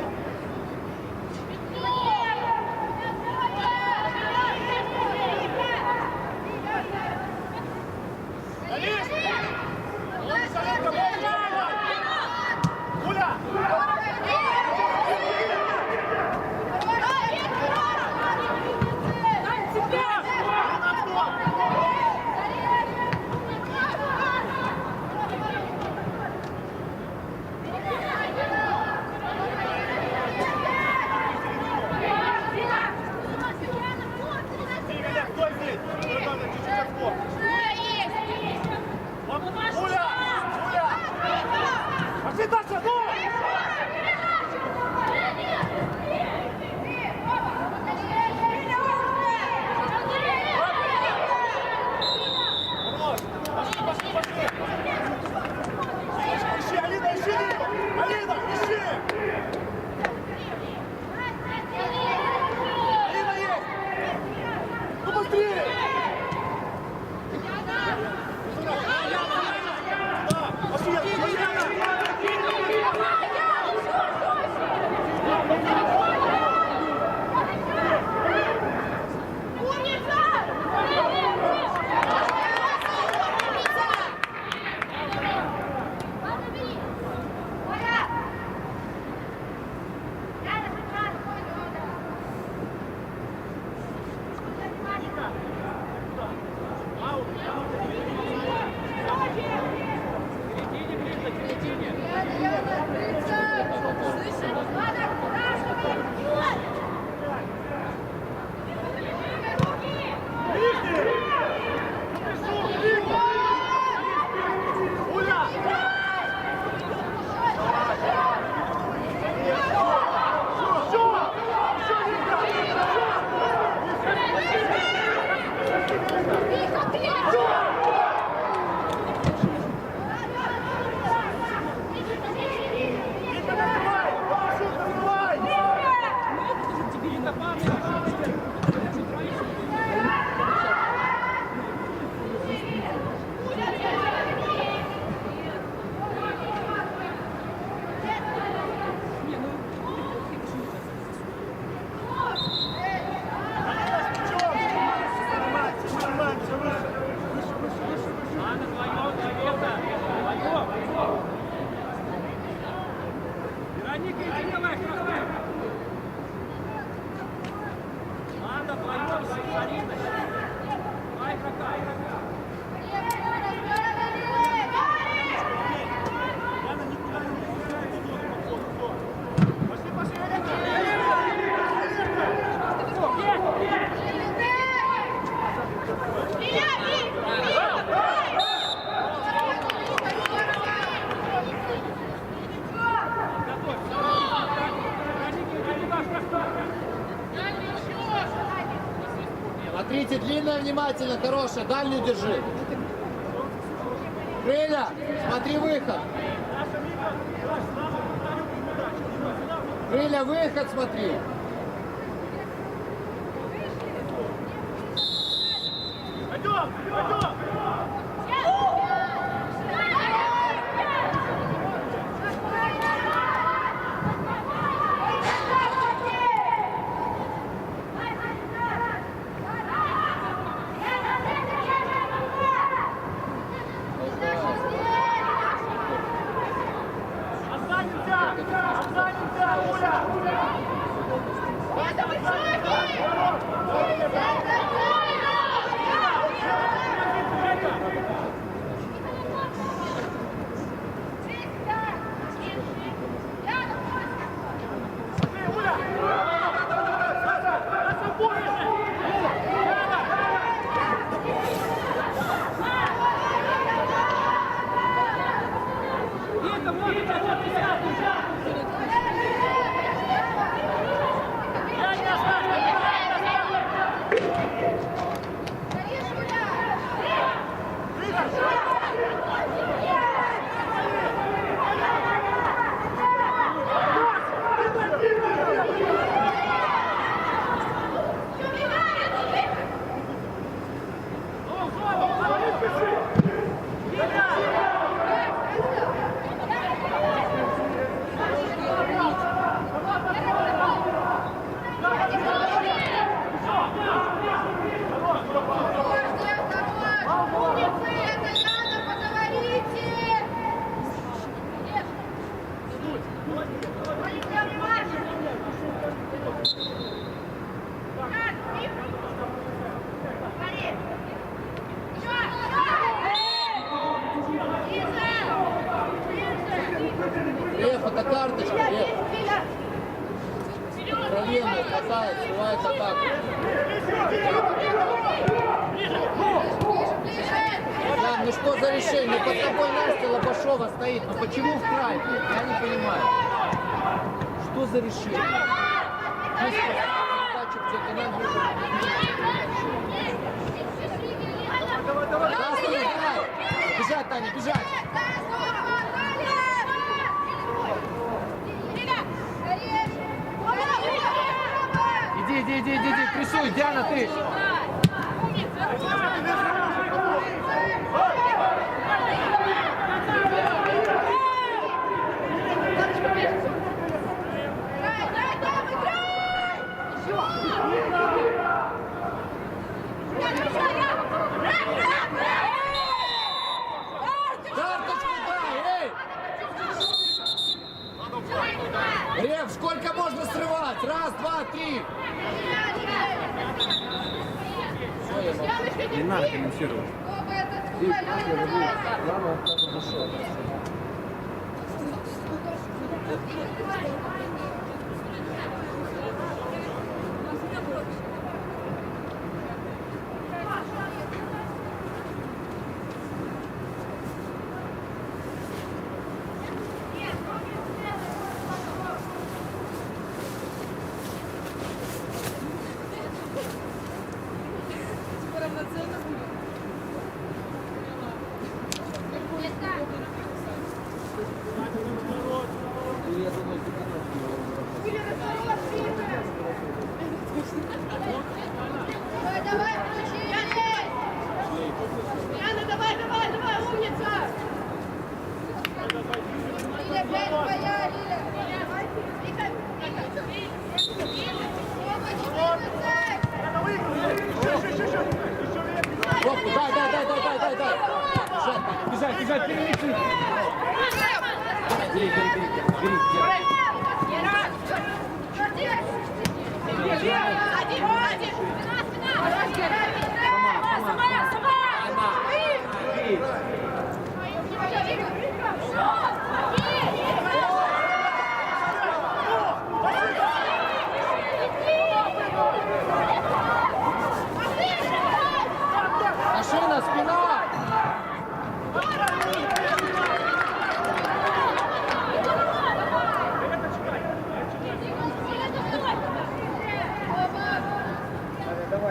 Алис! Алиса, Лика, Смотрите, длинная внимательно, хорошая, дальнюю держи. Крылья, смотри выход. Крылья, выход, смотри. Пойдем, пойдем. Лев, это карточка, Лев. Откровенно хватает, срывает атаку. Ян, ну что за решение? Под тобой Настя Лобашова стоит. Ну почему в край? Я не понимаю. Что за решение? Здесь передачу где-то надо. Настя, давай! Бежать, Таня, бежать! Иди, прессуй, Диана, ты! Карточку дай, эй! Рев, сколько можно срывать? Раз, два, три! Не надо комментировать. Бежать, перемещи. Машина, спина!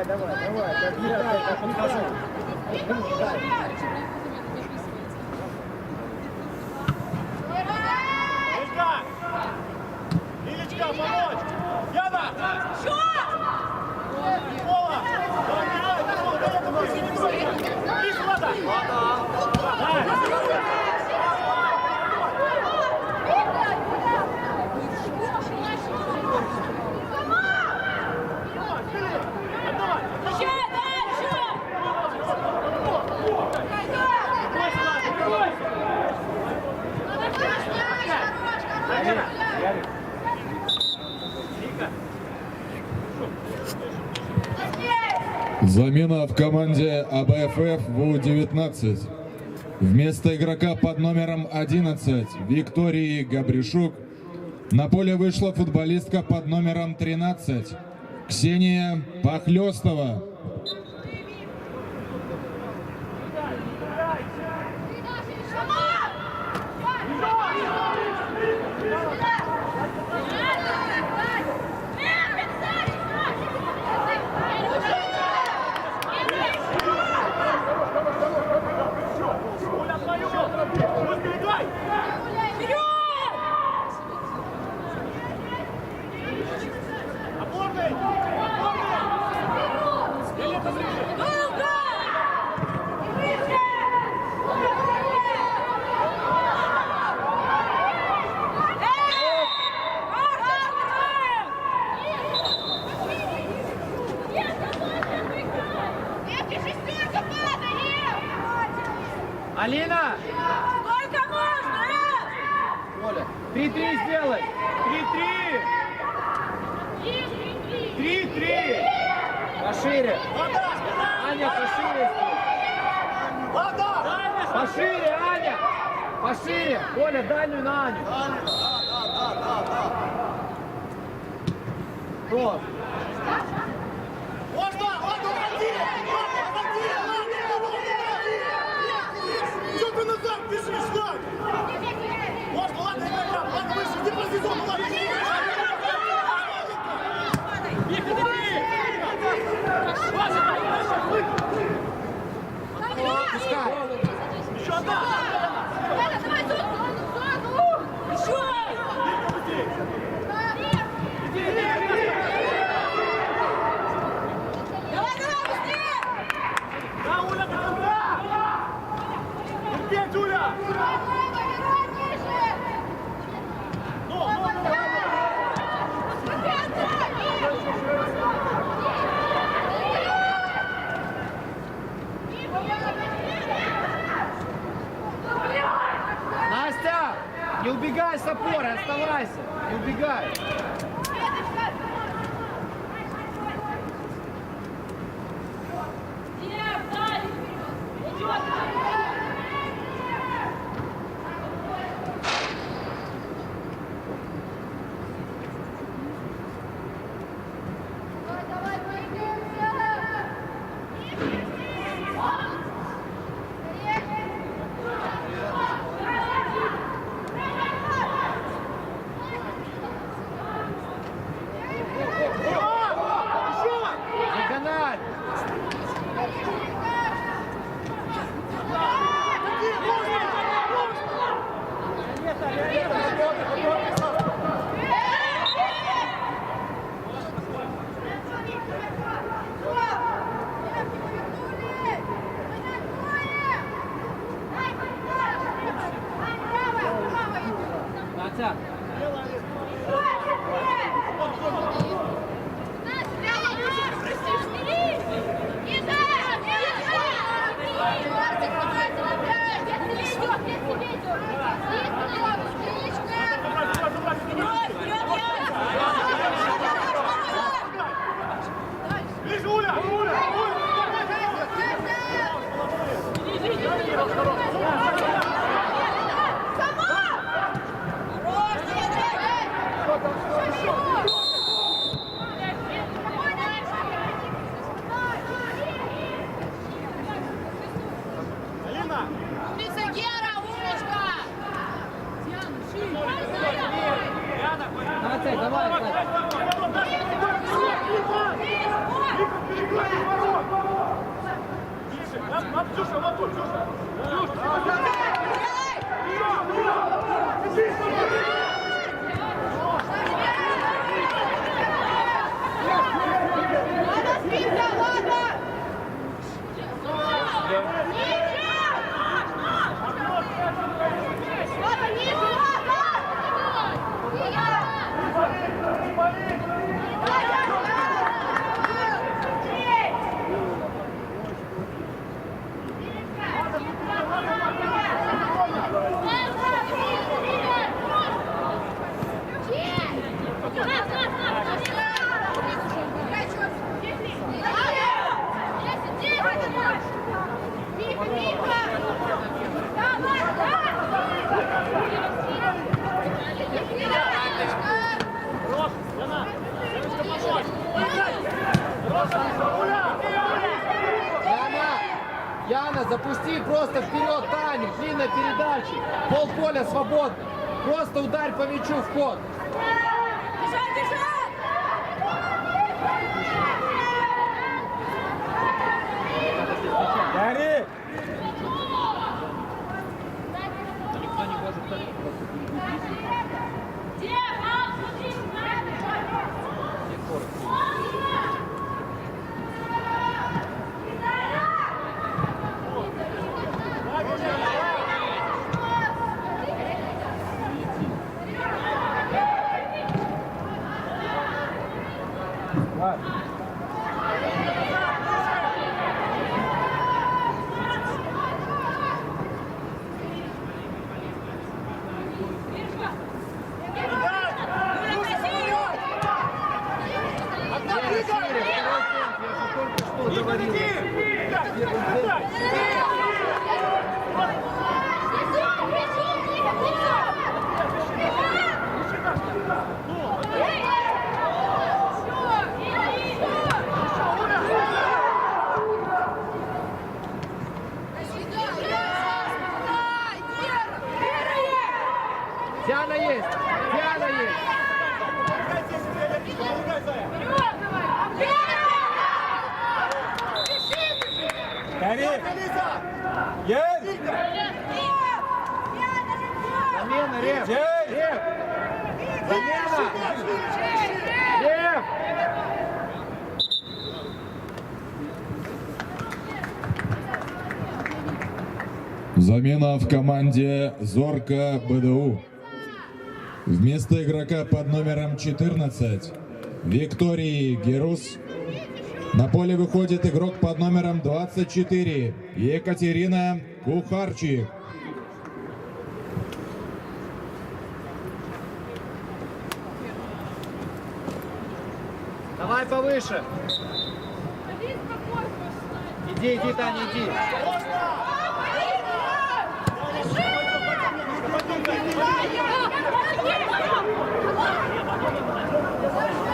Лилечка! Лилечка, помочь! Яна! Никола! Никола, дай это ближе, не трогай! Ближе, Влада! Замена в команде АБФФ в У-19. Вместо игрока под номером 11 Виктории Габришук на поле вышла футболистка под номером 13 Ксения Похлёстова. Уля, твою! Пусть перегай! Опорный! Алина! Сколько можно? Оля, 3-3 сделай! 3-3! 3-3! Пошире! Влада! Аня, пошире! Влада! Пошире, Аня! Пошире! Оля, дальнюю на Аню! Кросс! Можно! Влада, уходи! Влада, уходи! Влада! Что ты назад бежишь, Влад? Можно, ладно, играй там! Влада, выше! Иди по сезону, Влада! Пускай! Еще одна! Давай, зону! Еще! Давай, быстрее! Да, Уля, до конца! Терпеть, Уля! Настя! Не убегай с опоры, оставайся! Не убегай! Диана, запусти просто вперед Таню, длинной передачи. Полполя свободно. Просто ударь по мячу в ход. Бежать, бежать! Гори! Никто не может только просто. Диана есть! Диана есть! Гори! Есть! Замена, Рев! Есть! Рев! Замена! Рев! Замена в команде Зорка БДУ. Вместо игрока под номером 14 Виктории Герус на поле выходит игрок под номером 24 Екатерина Кухарчик. Давай повыше! Иди, иди, Таня, иди!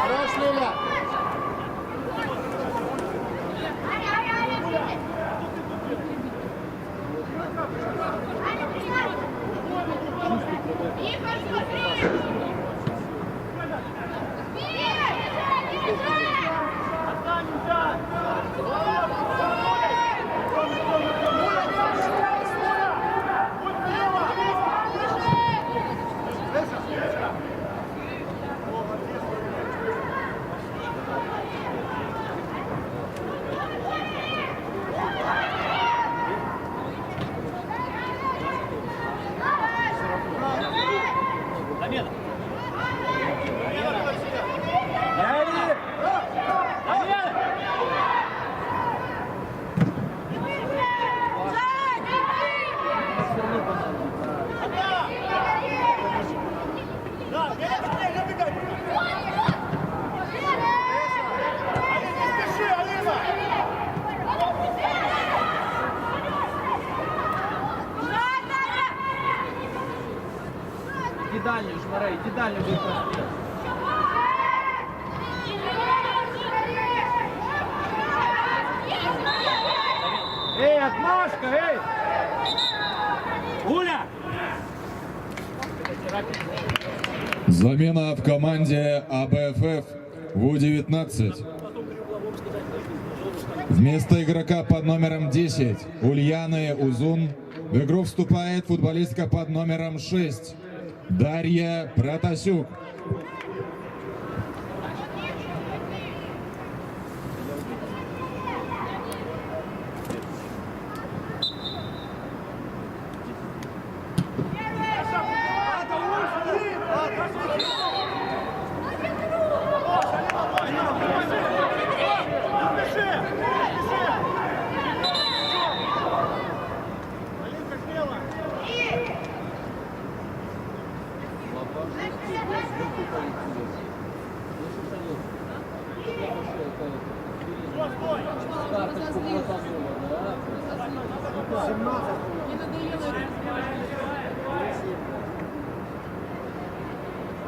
Хорош, Лиля! Замена. Гори! Да, не бегай! Алина, не спеши, Алина! Иди дальнюю, Шмарей, иди дальнюю будет прострел. Эй, отмашка, эй! Гуля! Замена в команде АБФФ в У-19. Вместо игрока под номером 10 Ульяны Узун в игру вступает футболистка под номером 6 Дарья Протасюк.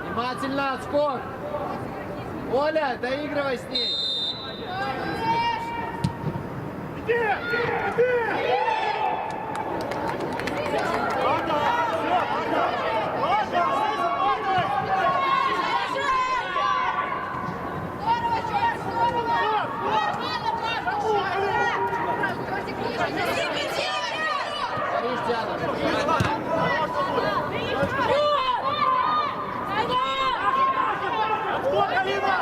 Внимательно, отскок! Оля, доигрывай с ней! Иди! Иди! Борис, Диана. Отход, Алина!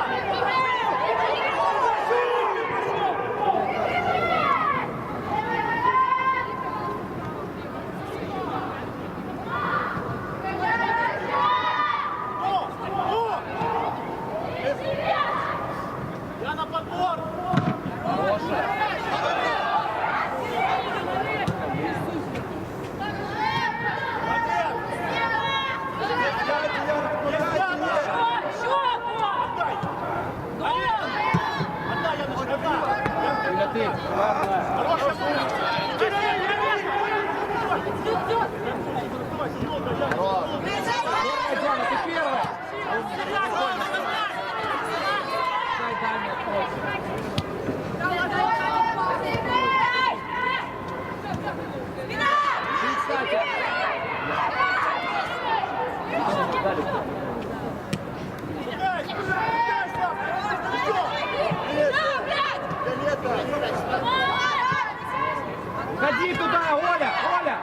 Я на подбор! Юля, ты. Хорош. Первая, Диана, ты первая. Дай даме откройся. И, кстати. Ходи туда, Оля, Оля.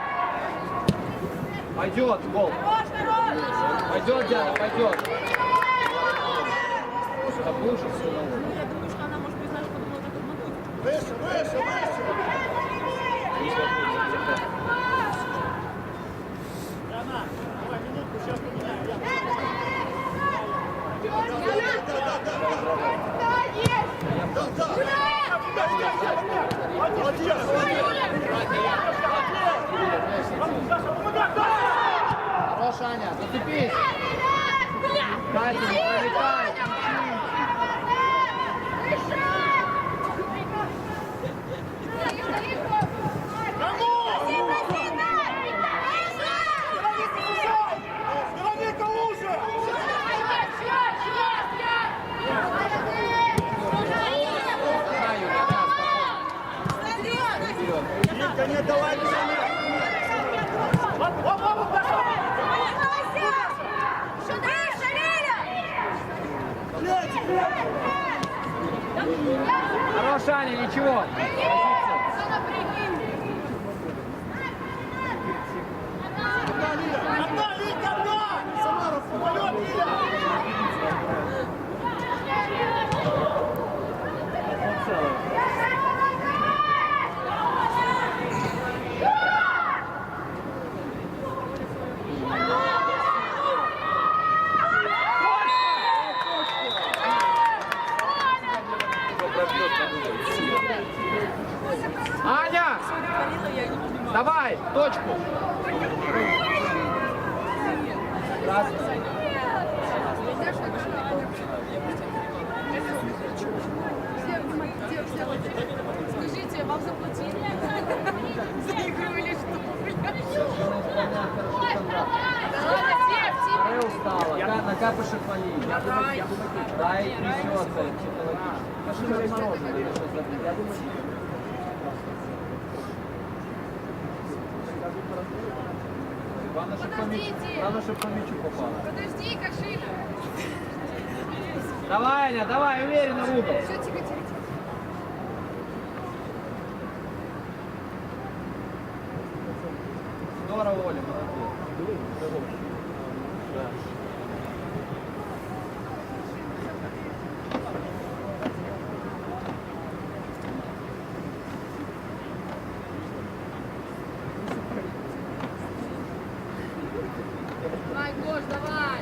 Пойдет гол. Пойдет, Диана, пойдет. Что, лучше всего. Выше, выше, выше! Диана, давай минутку, сейчас поменяем. Хорош, Аня, зацепись. Катя, не пролетай. Вероника, лучше! Вика, не давай бежать! Хорош, Аня, ничего. Одна, Вика, одна! Самара, вперед, Вика! Аня! Давай, точку! Красный. Скажите, вам заплатили за игру или что? Ре устала, накапышек вали. Дай трясется психологически. Машина разморожена. Я думаю, главное, чтобы по мячу попало. Подожди, Кашина. Давай, Аня, давай, уверенно в угол. Все, тихо, тихо. Здорово, Оля, молодец. Да. Давай, Гош, давай.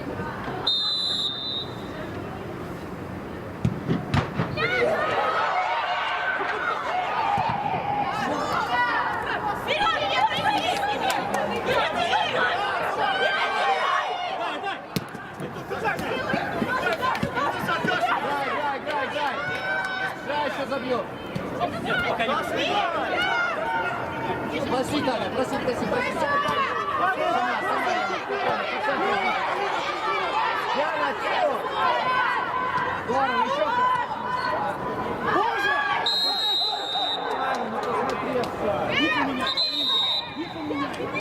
Забьет. Проси, Таня, проси. Диана, вперед! Здорово, еще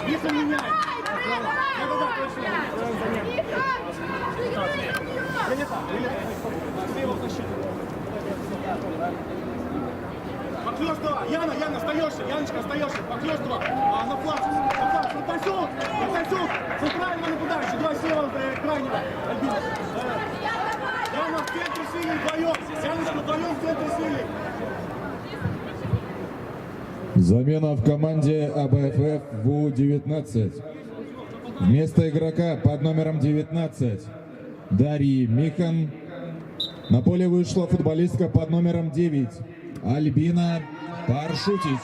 Вика меня! Да, Яна, остаешься, Яночка, остаешься. Покрёстова, на фланг, Натасюк, центральный нападающий, два слева крайнего, Альбина. Яна в центре силы вдвоем, Яночка вдвоем в центре силы. Замена в команде АБФФ ВУ-19. Вместо игрока под номером 19 Дарьи Михан на поле вышла футболистка под номером 9 Альбина Паршутич.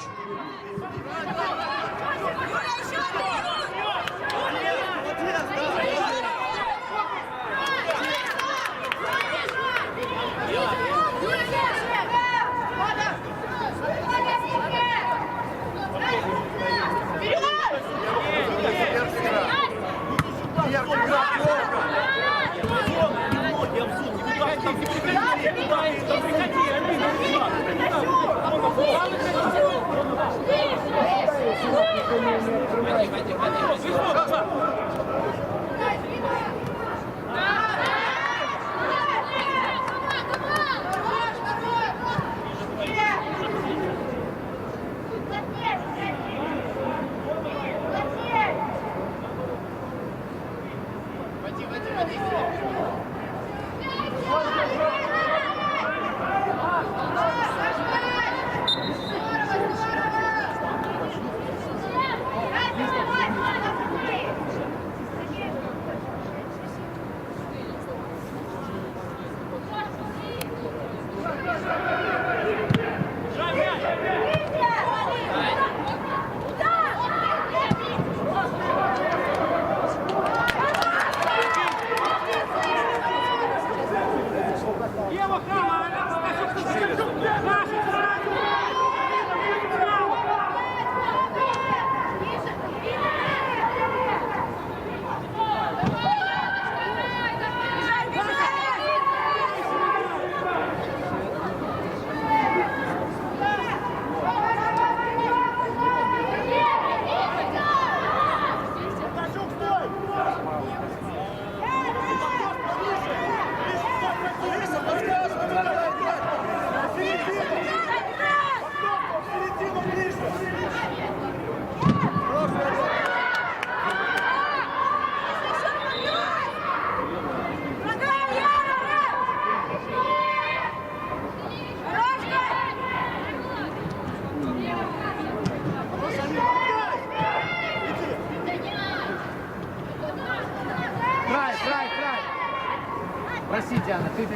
Проси, Диана, ты, к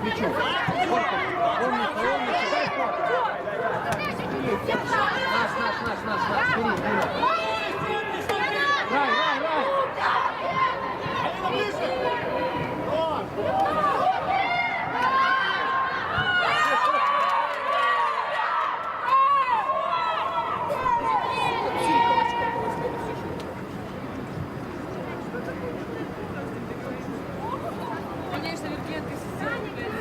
плечу. Умница, дай ход. Наш, бери. Рай. Конечно, Евгеньевна, ты сделала, блядь.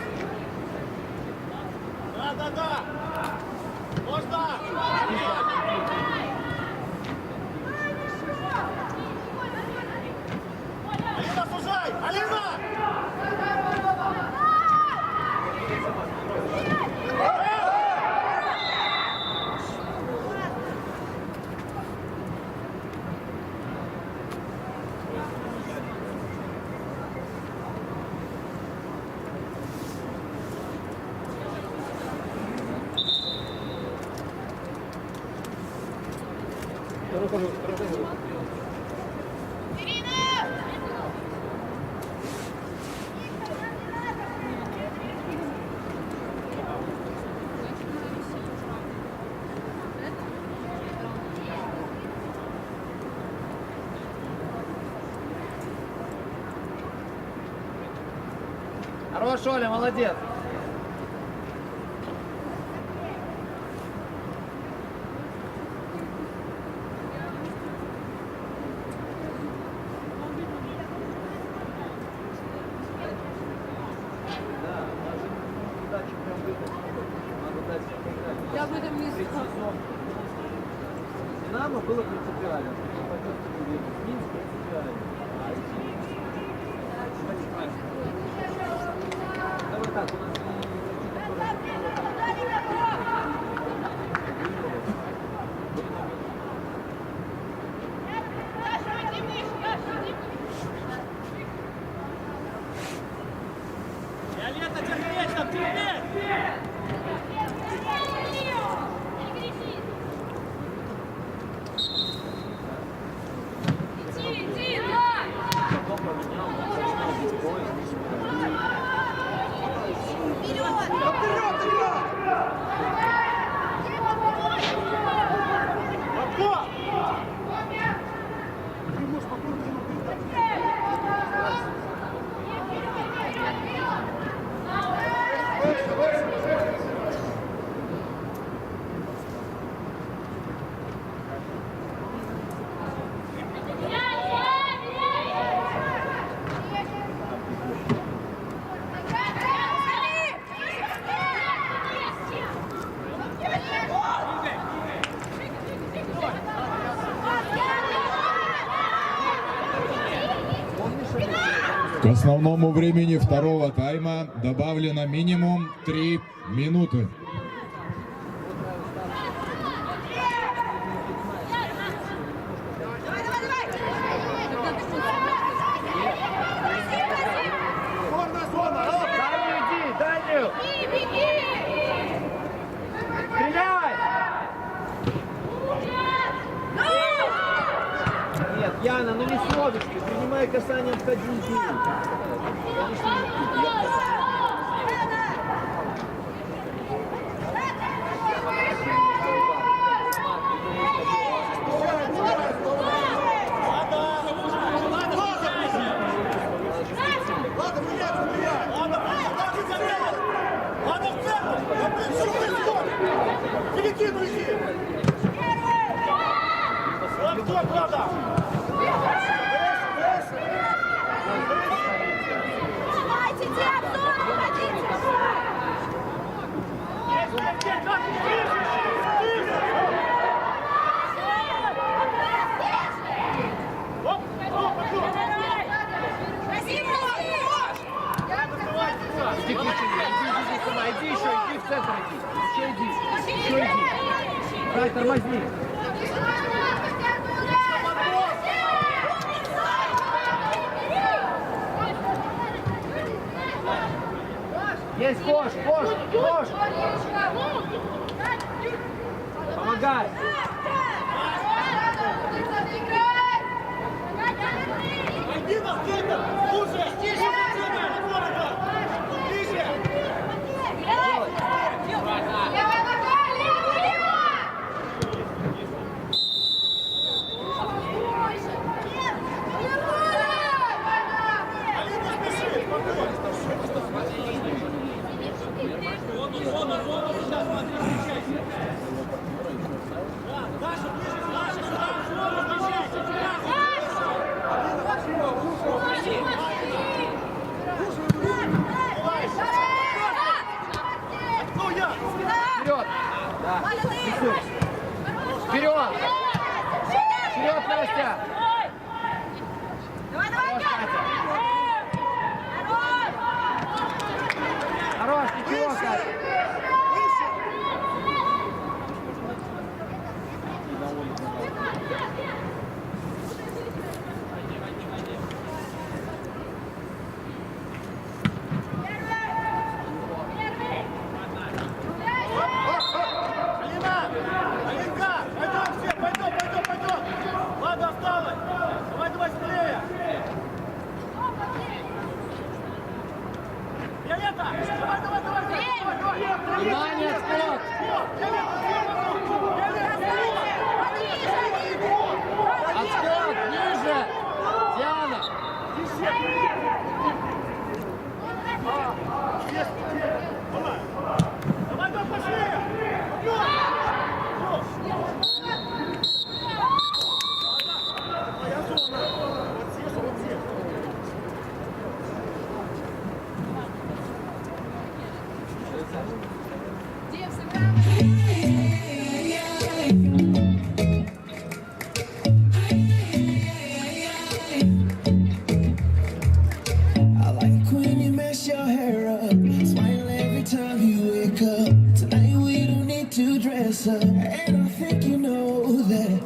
Да. Можно. Алина, сужай! Алина! Хорош, Оля, молодец. Я об этом не знала. Динамо было принципиально. Минск принципиально. Давай так, у нас К основному времени второго тайма добавлено минимум 3 минуты. Дальнюю иди, дальнюю! Стреляй! Нет, Яна, ну не словишки, принимай касание, обходи иди. Ладно, меняйся, меняй! Ладно, ладно, в центр! Да, блин, что происходит? Середину иди! Ладно, правда! Давайте, Диапсон, уходите! Иди к лечению, иди сама, иди еще, иди в центр, еще иди. Давай, тормозни. Есть кош, кош, кош! Помогай! Иди на центр! Уже! Ближе! Алина, спеши! Даша, ближе! Даша, сюда! Ну я! Вперед! Да. Вперед! Вперед, Настя! Давай, давай, Хорош, Катя! Хорош, ничего, Катя! Алина! Алинка! Пойдем все! Пойдем! Ладно, осталось! Давай, скорее! Виолетта! Давай! Внимание, отскок! Отскок, ниже! Диана! Давай, пошли! Моя зона! Вот здесь, вот здесь! I like when you mess your hair up, smile every time you wake up. Tonight we don't need to dress up, and I think you know that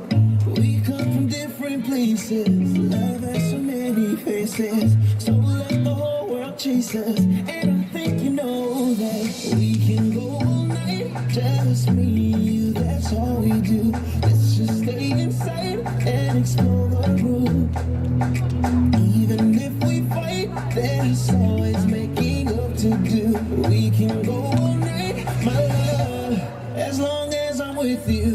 we come from different places. Love has so many faces, so let the whole world chase us. And I think you know that we can go all night, just me and you. That's all we do. Let's just stay inside and explore the room. Even if we fight, there's always making up to do. We can go all night, my love, as long as I'm with you.